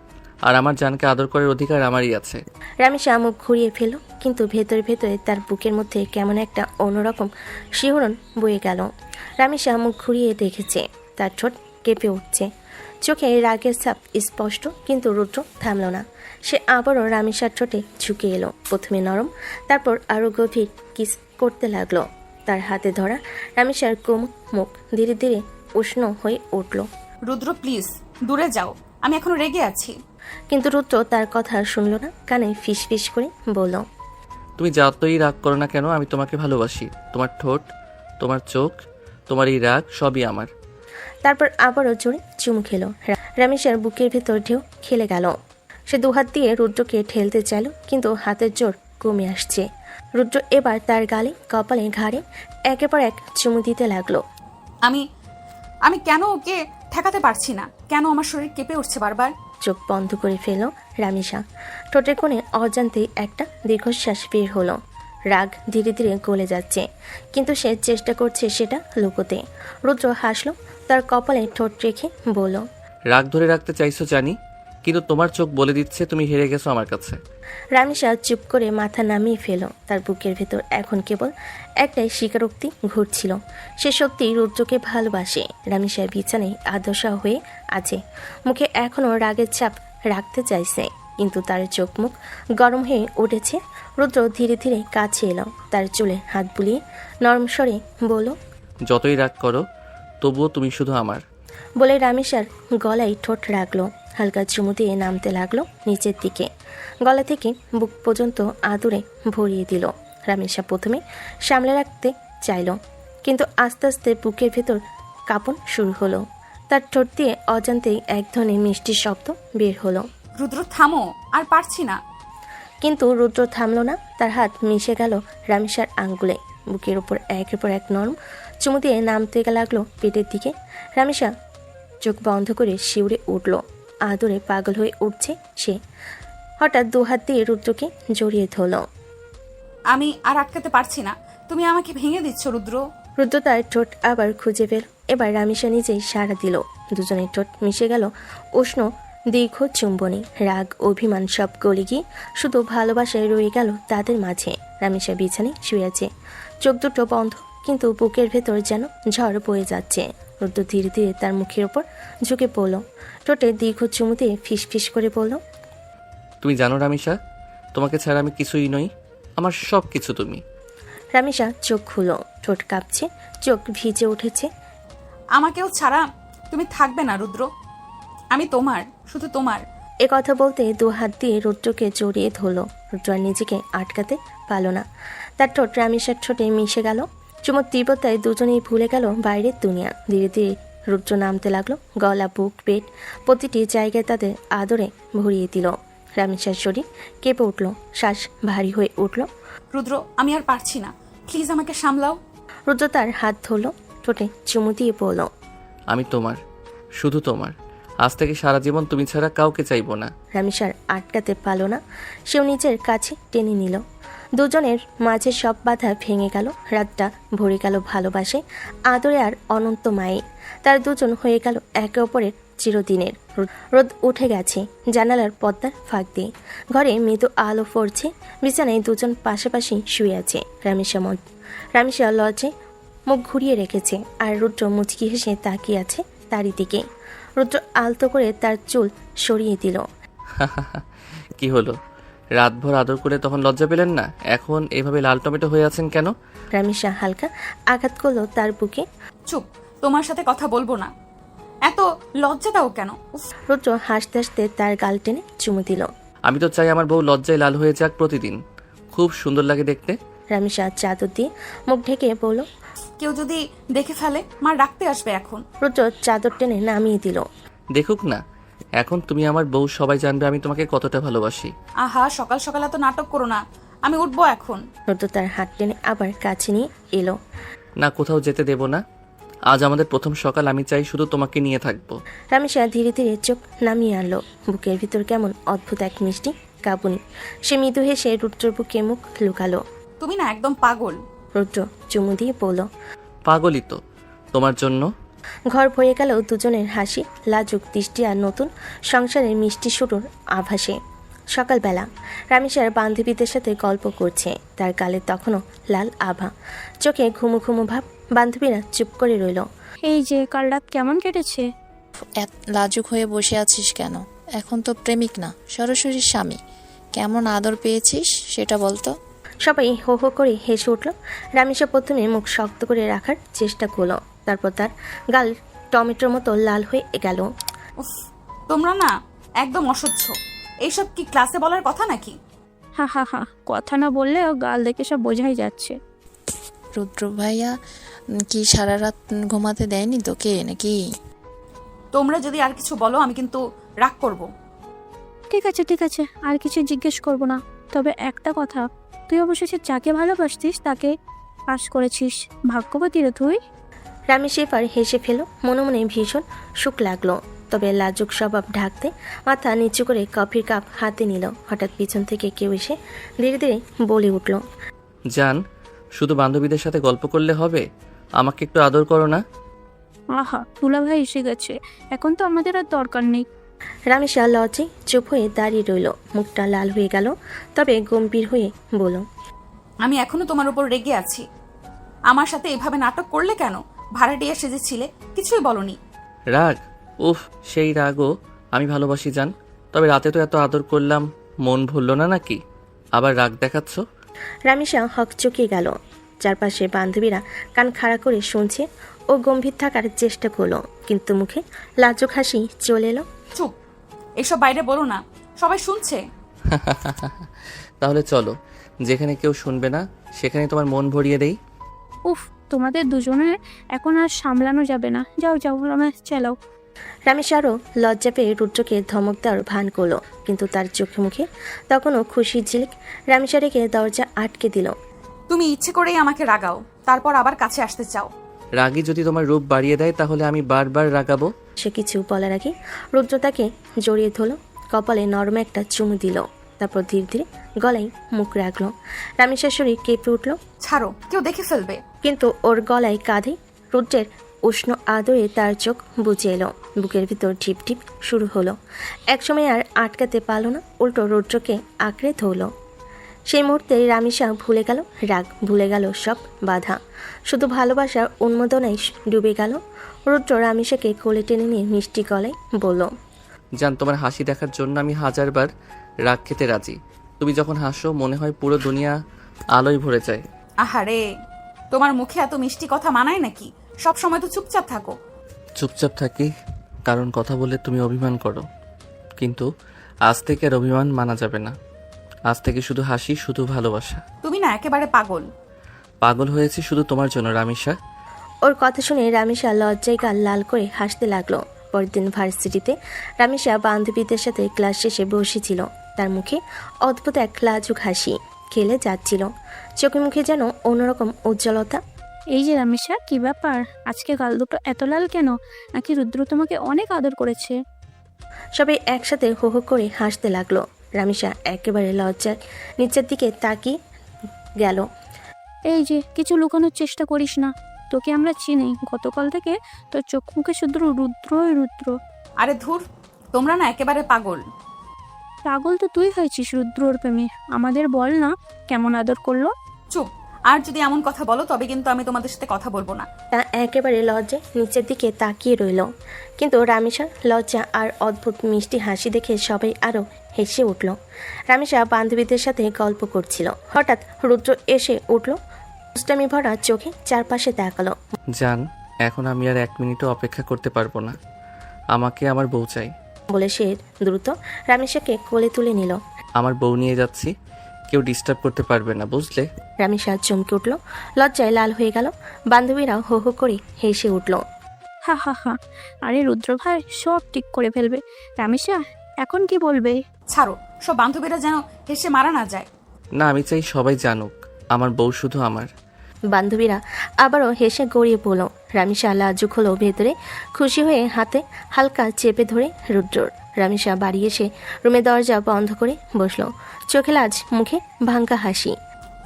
আর আমার জানকে আদর করার অধিকার আমারই আছে। রামিসা মুখ ঘুরিয়ে ফেলল, কিন্তু ভেতরে ভেতরে তার বুকের মধ্যে কেমন একটা অন্যরকম শিহরণ বয়ে গেল। রামিসা মুখ ঘুরিয়ে দেখেছে তার ঠোঁট কেঁপে উঠছে, চোখে রাগের ছাপ স্পষ্ট, কিন্তু রুদ্র থামল না। সে আবারও রামিসার ঠোঁটে ঝুঁকে এলো, প্রথমে নরম, তারপর আরও গভীর কিস করতে লাগলো। তার হাতে ধরা রামিসার কোমল মুখ ধীরে ধীরে উষ্ণ হয়ে উঠল। রুদ্র প্লিজ দূরে যাও, আমি এখনো রেগে আছি। কিন্তু রুদ্র তার কথা শুনল না, কানে ফিস ফিস করে বলল, তুমি যতই রাগ করো না কেন, আমি তোমাকে ভালোবাসি। তোমার ঠোঁট, তোমার চোখ, তোমার এই রাগ সবই আমার। তারপর আবারও জোরে চুমু খেলো। রামিসার বুকের ভেতর ঢেউ খেলে গেল। সে দুহাত দিয়ে রুদ্রকে ঠেলতে চাইল, কিন্তু হাতের জোর কমে আসছে। রুদ্র এবার তার গালে, কপালে, ঘাড়ে একের পর এক চুমু দিতে লাগলো। আমি আমি কেন ওকে ঠেকাতে পারছি না? কেন আমার শরীর কেঁপে উঠছে বারবার? চোখ বন্ধ করে ফেলল রামিসা। ঠোঁটের কোণে অজান্তেই একটা দীর্ঘশ্বাস বের হলো। রাগ ধীরে ধীরে গলে যাচ্ছে, কিন্তু সে চেষ্টা করছে সেটা লুকোতে। রুদ্র হাসলো, তার কপালে ঠোঁট রেখে বলল, রাগ ধরে রাখতে চাইছো জানি, কিন্তু তোমার চোখ বলে দিচ্ছে তুমি হেরে গেছো আমার কাছে। রামিসা চুপ করে মাথা নামিয়ে ফেল। তার বুকের ভেতর এখন কেবল একটাই স্বীকারোক্তি ঘুরছিল, সে সত্যি রুদ্রকে ভালোবাসে। রামিসা বিছানায় আদশা হয়ে আছে, মুখে এখনও রাগের ছাপ রাখতে চাইছে, কিন্তু তার চোখ মুখ গরম হয়ে উঠেছে। রুদ্র ধীরে ধীরে কাছে এলো, তার চুলে হাত বুলিয়ে নরম স্বরে বলল, যতই রাগ করো তবুও তুমি শুধু আমার। বলে রামিসার গলায় ঠোঁট রাখলো, হালকা চুমু দিয়ে নামতে লাগলো নিচের দিকে, গলা থেকে বুক পর্যন্ত আদরে ভরিয়ে দিল। রামিসা প্রথমে সামলে রাখতে চাইল, কিন্তু আস্তে আস্তে বুকের ভেতর কাঁপন শুরু হলো। তার ঠোঁট দিয়ে অজান্তেই এক ধরনের মিষ্টি শব্দ বের হলো। রুদ্র থামো, আর পারছি না। কিন্তু রুদ্র থামল না, তার হাত মিশে গেল রামিসার আঙ্গুলে, বুকের উপর একের পর এক নরম চুমু দিয়ে নামতে লাগলো পেটের দিকে। রামিসা চোখ বন্ধ করে শিউরে উঠল, আদরে পাগল হয়ে উঠছে সে। হঠাৎ দুহাত দিয়ে রুদ্রকে জড়িয়ে ধরল। আমি আর আটকাতে পারছি না, তুমি আমাকে ভেঙে দিচ্ছ রুদ্র। রুদ্র তার ঠোঁট আবার খুঁজে পেল, এবার রামিসা নিজেই সাড়া দিল। দুজনের ঠোঁট মিশে গেল উষ্ণ দীর্ঘ চুম্বনে। রাগ অভিমান সব গলে গিয়ে শুধু ভালোবাসায় রয়ে গেল তাদের মাঝে। রামিসা বিছানায় শুয়ে আছে, চোখ দুটো বন্ধ, কিন্তু বুকের ভেতর যেন ঝড় বয়ে যাচ্ছে। রুদ্র ধীরে ধীরে তার মুখের ওপর ঝুঁকে পড়ল, ঠোঁটে দীর্ঘ চুমু দিয়ে ফিস ফিস করে বলল, তুমি জানো রামিসা, তোমাকে ছাড়া আমি কিছুই নই, আমার সব কিছু তুমি। রামিসা চোখ খুলো, ঠোঁট কাঁপছে, চোখ ভিজে উঠেছে। আমাকেও ছাড়া তুমি থাকবে না রুদ্র, আমি তোমার, শুধু তোমার। এ কথা বলতে দু হাত দিয়ে রুদ্রকে জড়িয়ে ধরলো। রুদ্র আর নিজেকে আটকাতে পারল না, তার ঠোঁট রামিসার ঠোঁটে মিশে গেল। চুমুর তীব্রতায় দুজনেই ভুলে গেল বাইরের দুনিয়া। ধীরে ধীরে রুদ্র নামতে লাগলো, গলা, বুক, পেট প্রতিটি জায়গায় তাদের আদরে ভরিয়ে দিল। রামিসার শরীর কেঁপে উঠল, শ্বাস ভারী হয়ে উঠল। রুদ্র আমি আর পারছি না, প্লিজ আমাকে সামলাও। রুদ্র তার হাত ধরল, ঠোঁটে চুমু দিয়ে বলল, আমি তোমার, শুধু তোমার। আজ থেকে সারা জীবন তুমি ছাড়া কাউকে চাইবো না। রামিসার আটকাতে পারল না, সেও নিজের কাছে টেনে নিল। দুজনের মাঝে সব বাধা ভেঙে গেল। রাতটা ভরে গেল ভালোবাসে, আদরে আর অনন্ত মায়ে। তার দুজন হয়ে গেল একে অপরের চিরদিনের। রোদ উঠে গেছে জানালার পর্দার ফাঁক দিয়ে, ঘরে মৃদু আলো পড়ছে। বিছানায় দুজন পাশাপাশি শুয়ে আছে। রামিসা লজ্জায় মুখ ঘুরিয়ে রেখেছে, আর রুদ্র মুচকি হেসে তাকিয়ে আছে তারই দিকে। রুদ্র আলতো করে তার চুল সরিয়ে দিল। কি হলো, রাতভর আদর করে তখন লজ্জা পেলেন না? এখন এভাবে লাল টমেটো হয়ে আছেন কেন? রামিসা হালকা আঘাত করলো তার বুকে। চুপ, তোমার সাথে কথা বলবো না। এত লজ্জা দাও কেন? উফ। রুদ্র হাসতে হাসতে তার গাল টেনে চুমু দিল। আমি তো চাই আমার বউ লজ্জায় লাল হয়ে যাক প্রতিদিন, খুব সুন্দর লাগে দেখতে। রামিসা চাদর দিয়ে মুখ ঢেকে বলল, কেউ যদি দেখে ফেলে, মা রাখতে আসবে এখন। রুদ্র চাদর টেনে নামিয়ে দিল। দেখুক না, এখন তুমি আমার বউ, সবাই জানবে আমি তোমাকে কতটা ভালোবাসি। আহা, সকাল সকাল এত নাটক করো না, আমি উঠবো এখন। রুদ্র তার হাত টেনে আবার কাছে নিয়ে এলো। না, কোথাও যেতে দেব না। আজ আমাদের প্রথম সকাল, আমি চাই শুধু তোমাকে নিয়ে থাকবো। রামেশা ধীরে ধীরে চোখ নামিয়ে আনলো। বুকের ভিতর কেমন অদ্ভুত এক মিষ্টি কাঁপুনি। সে মৃদু হেসে রুদ্রর বুকে মুখ লুকালো। তুমি না একদম পাগল। রুদ্র চুমু দিয়ে বলল। পাগলই তো, তোমার জন্য। ঘর ভরে গেল দুজনের হাসি, লাজুক দৃষ্টি আর নতুন সংসারের মিষ্টি শুরুর আভাসে। সকালবেলা রামেশার বান্ধবীদের সাথে গল্প করছে, তার গালে তখনও লাল আভা, চোখে ঘুমু ঘুমু ভাব। বান্ধবীরা চুপ করে রইল। এই যে কাল রাত কেমন কেটেছে? এত লাজুক হয়ে বসে আছিস কেন? এখন তো প্রেমিক না, সরাসরি স্বামী। কেমন আদর পেয়েছিস সেটা বলতো। সবাই হো হো করে হেসে উঠল। রামেশা প্রথমে মুখ শক্ত করে রাখার চেষ্টা করলো, তারপর তার গাল টমেটোর মতো লাল হয়ে গেল। উফ, তোমরা না একদম অসহ্য। এইসব কি ক্লাসে বলার কথা নাকি? হা হা হা, কথা না বললেও গাল দেখে সব বোঝাই যাচ্ছে। রুদ্র ভাইয়া কি সারা রাত ঘুমাতে দেয়নি তোকে নাকি? তোমরা যদি আর কিছু বলো আমি কিন্তু রাগ করব। ঠিক আছে ঠিক আছে, আর কিছু জিজ্ঞেস করব না। তবে একটা কথা, তুই অবশেষে যাকে ভালোবাসতিস তাকে পাস করেছিস। ভাগ্যবতী রে তুই। রামেশ এবার হেসে ফেল। মনে মনে ভীষণ সুখ লাগলো, তবে লাজুক স্বভাব ঢাকতে মাথা নিচু করে কফির কাপ হাতে নিল। হঠাৎ পিছন থেকে কেউ এসে ধীরে ধীরে বলে উঠল। জান, শুধু বান্ধবীদের সাথে গল্প করলে হবে? আমাকে একটু আদর করো না। আহা, তুলা ভাই এসে গেছে, এখন তো আমাদের আর দরকার নেই। রামেশা লজ্জায় চুপ হয়ে দাঁড়িয়ে রইল, মুখটা লাল হয়ে গেল, তবে গম্ভীর হয়ে বলল। আমি এখনো তোমার উপর রেগে আছি। আমার সাথে এভাবে নাটক করলে কেন? ভাড়াটিয়া সেজেছিলে, কিছুই বলনি। রাগ? উফ, সেই রাগও আমি ভালোবাসি জান। তবে রাতে তো এত আদর করলাম, মন ভুললো না নাকি? আবার রাগ দেখাচ্ছ? রামেশা হকচকিয়ে গেল। চারপাশে বান্ধবীরা কান খাড়া করে শুনছে। ও গম্ভীর থাকার চেষ্টা করলো, কিন্তু মুখে লাজুক হাসি চলে এলো। চুপ, এসব বাইরে বলো না, সবাই শুনছে। তাহলে চলো, যেখানে কেউ শুনবে না সেখানে তোমার মন ভরিয়ে দেই। উফ, তোমাদের দুজনের এখন আর সামলানো যাবে না। যাও যাও, রমেশ চালাও। রামেশ আরও লজ্জা পেয়ে রুদ্রকে ধমক দেওয়ার ভান করলো, কিন্তু তার চোখে মুখে তখনও খুশির ঝিলিক। রামেশা রেখে দরজা আটকে দিল। তুমি ইচ্ছে করেই আমাকে রাগাও, তারপর আবার কাছে আসতে চাও। রাগী যদি তোমার রূপ বাড়িয়ে দেয় তাহলে আমি বারবার রাগাবো। সে কিছু বলার আগে রুদ্র তাকে জড়িয়ে ধরল, কপালে নরম একটা চুমু দিল, তারপর ধীরে ধীরে গলায় মুখ রাখলো। রামেশের শরীর কেঁপে উঠল, ছাড়ো, কেউ দেখে ফেলবে। কিন্তু ওর গলায় কাঁধে রুদ্রের উষ্ণ আদরে তার চোখ বুজে এলো। বুকের ভিতর ঢিপ ঢিপ শুরু হলো। একসময় আর আটকাতে পারল না, উল্টো রুদ্রকে আঁকড়ে ধরল। সেই মুহূর্তে রামেশা ভুলে গেল রাগ, ভুলে গেল সব বাধা, শুধু ভালোবাসার উন্মাদনায় ডুবে গেল। রুদ্র রামেশাকে কোলে টেনে নিয়ে মিষ্টি গলায় বলল। জান, তোমার হাসি দেখার জন্য আমি 1000বার রাগ খেতে রাজি। তুমি যখন হাসো মনে হয় পুরো দুনিয়া আলোয় ভরে যায়। আহারে, তোমার মুখে এত মিষ্টি কথা মানায় নাকি? সব সময় তো চুপচাপ থাকো। চুপচাপ থাকি কারণ কথা বলে তুমি অভিমান করো, কিন্তু আজ থেকে আর অভিমান মানা যাবে না। আজ থেকে শুধু হাসি, শুধু ভালোবাসা। তুমি না একেবারে পাগল। পাগল হয়েছি শুধু তোমার জন্য রামিসা। ওর কথা শুনে রামেশা লজ্জায় গাল লাল করে হাসতে লাগলো। পরের দিন ভার্সিটিতে রামেশা বান্ধবীদের সাথে ক্লাস শেষে বসেছিল। তার মুখে অদ্ভুত এক লাজুক হাসি খেলে যাচ্ছিল, চোখে মুখে যেন অন্যরকম উজ্জ্বলতা। এই যে রামেশা, কি ব্যাপার? আজকে গাল দুটো এত লাল কেন? নাকি রুদ্র তোমাকে অনেক আদর করেছে? সবাই একসাথে হো হো করে হাসতে লাগলো। রামেশা একেবারে লজ্জার নিচের দিকে তাকিয়ে গেল। এই যে, কিছু লুকানোর চেষ্টা করিস না, তোকে আমরা চিনি। গতকাল থেকে তোর চোখ মুখে শুধু রুদ্রই রুদ্র। আরে ধুর, তোমরা না একেবারে পাগল। পাগল তো তুই হয়েছিস রুদ্রর প্রেমে। আমাদের বল না, কেমন আদর করলো? চুপ, আর যদি এমন কথা বলো তবে কিন্তু আমি তোমাদের সাথে কথা বলবো না। তা একেবারে লজ্জায় নিচের দিকে তাকিয়ে রইল। কিন্তু রামেশার লজ্জা আর অদ্ভুত মিষ্টি হাসি দেখে সবাই আরও হেসে উঠল। রামেশা বান্ধবীদের সাথে গল্প করছিল, হঠাৎ রুদ্র এসে উঠল। দুষ্টামি ভরা চোখে চারপাশে তাকালো। জান, এখন আমি আর 1 মিনিটও অপেক্ষা করতে পারবো না। আমাকে আমার বউ চাই। বলে সে দ্রুত রামেশাকে কোলে তুলে নিল। আমার বউ নিয়ে যাচ্ছি, কেউ ডিস্টার্ব করতে পারবে না, বুঝলে? রামেশা চমকে উঠল, লজ্জায় লাল হয়ে গেল। বান্ধবীরা হো হো করে হেসে উঠল। হা হা হা। আরে রুদ্র ভাই সব ঠিক করে ফেলবে। রামেশা এখন কি বলবে? ছাড়ো, সব বান্ধবীরা যেন হেসে মারা না যায়। না, আমি চাই সবাই জানুক আমার বউ শুধু আমার। বান্ধবীরা আবারও হেসে গড়িয়ে পড়ল। রামিসা লাজুক হলো ভেতরে, খুশি হয়ে হাতে হালকা চেপে ধরে রুদ্রর। রামিসা বাড়ি এসে রুমের দরজা বন্ধ করে বসলো, চোখে লাজ, মুখে ভাঙ্গা হাসি।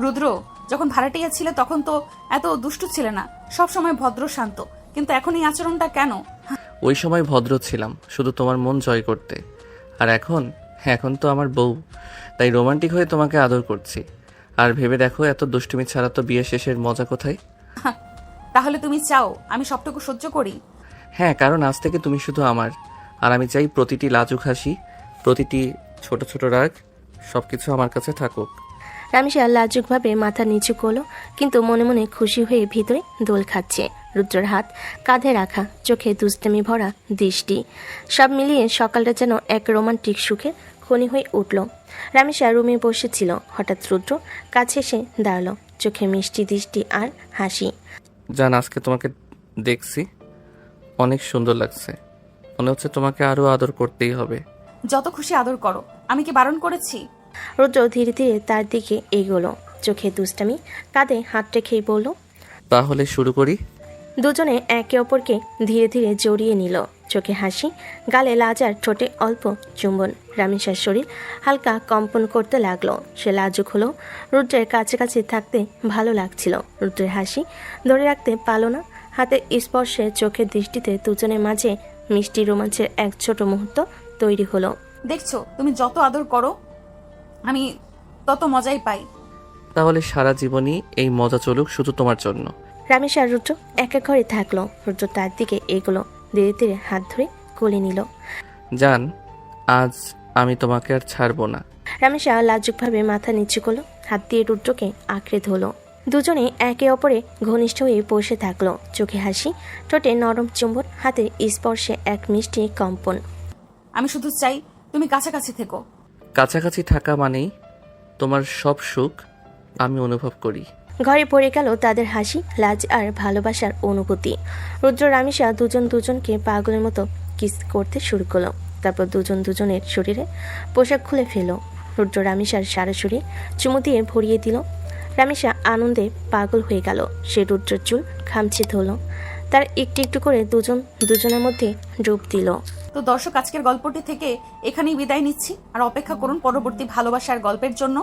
রুদ্র, যখন ভাড়াটিয়া ছিলে তখন তো এত দুষ্টু ছিলে না, সব সময় ভদ্র শান্ত, কিন্তু এখন এই আচরণটা কেন? ওই সময় ভদ্র ছিলাম শুধু তোমার মন জয় করতে, আর এখন তো আমার বউ, তাই রোমান্টিক হয়ে তোমাকে আদর করছি। আর ভেবে দেখো, এত দুষ্টুমি ছাড়া তো বিয়ে শেষের মজা কোথায়? তাহলে তুমি চাও আমি সবটুকু সহ্য করি? হ্যাঁ, কারণ আজ থেকে তুমি শুধু আমার। আর আমি চাই প্রতিটি লাজুক হাসি, প্রতিটি ছোট ছোট রাগ, সবকিছু আমার কাছে থাকুক। রামিসা লাজুকভাবে মাথা নিচু করলো, কিন্তু মনে মনে খুশি হয়ে ভিতরে দোল খাচ্ছে। রুদ্রর হাত কাঁধে রাখা, চোখে দুষ্টামি ভরা দৃষ্টি, সব মিলিয়ে সকালটা যেন এক রোমান্টিক সুখের খনি হয়ে উঠল। রামিসা রুমে বসেছিল, হঠাৎ রুদ্র কাছে এসে দাঁড়ালো, চোখে মিষ্টি দৃষ্টি আর হাসি। জান, আজকে তোমাকে দেখছি, অনেক সুন্দর লাগছে। মনে হচ্ছে তোমাকে আরো আদর করতেই হবে। যত খুশি আদর করো, আমি কি বারণ করেছি? রুদ্র ধীরে ধীরে তার দিকে এগোলো, চোখে দুষ্টামি, কাঁধে হাত রেখেই বলল, তাহলে শুরু করি। দুজনে একে অপরকে ধীরে ধীরে জড়িয়ে নিল, চোখে হাসি, গালে লাজ আর ঠোঁটে অল্প চুম্বন। রামিসার শরীর হালকা কম্পন করতে লাগলো, সে লাজুক হলো। রুদ্রের কাছাকাছি থাকতে ভালো লাগছিল। রুদ্রের হাসি ধরে রাখতে পারল না, হাতে স্পর্শে, চোখের দৃষ্টিতে দুজনের মাঝে মিষ্টি রোমাঞ্চের এক ছোট মুহূর্ত তৈরি হলো। দেখছো, তুমি যত আদর করো আমি তত মজাই পাই। তাহলে সারা জীবনই এই মজা চলুক শুধু তোমার জন্য। রামেশ আর রুদ্র একা ঘরে থাকলো। রুদ্র তার দিকে এগোলো, ধীরে ধীরে হাত ধরে কোলে নিল। জান, আজ আমি তোমাকে আর ছাড়বো না। রামেশা লাজুকভাবে মাথা নিচু করলো, হাত দিয়ে রুদ্রকে আঁকড়ে ধরলো। দুজনে একে অপরে ঘনিষ্ঠ হয়ে বসে থাকলো, চোখে হাসি, ঠোঁটে নরম চুম্বন, হাতের স্পর্শে এক মিষ্টি কম্পন। আমি শুধু চাই তুমি কাছাকাছি থেকো। কাছাকাছি থাকা মানেই তোমার সব সুখ আমি অনুভব করি। ঘরে পড়ে গেল তাদের হাসি, লাজ আর ভালোবাসার অনুভূতি। রুদ্র রামিসা দুজন দুজনকে পাগলের মতো কিস করতে শুরু করলো। তারপর দুজন দুজনের শরীরে পোশাক খুলে ফেল। রুদ্র রামিসার সারা শরীর চুমু দিয়ে ভরিয়ে দিল। রামিসা আনন্দে পাগল হয়ে গেল। সে রুদ্রের চুল খামচে ধরল, তার একটু একটু করে দুজনের মধ্যে ডুব দিল। তো দর্শক, আজকের গল্পটি থেকে এখানেই বিদায় নিচ্ছি, আর অপেক্ষা করুন পরবর্তী ভালোবাসার গল্পের জন্য।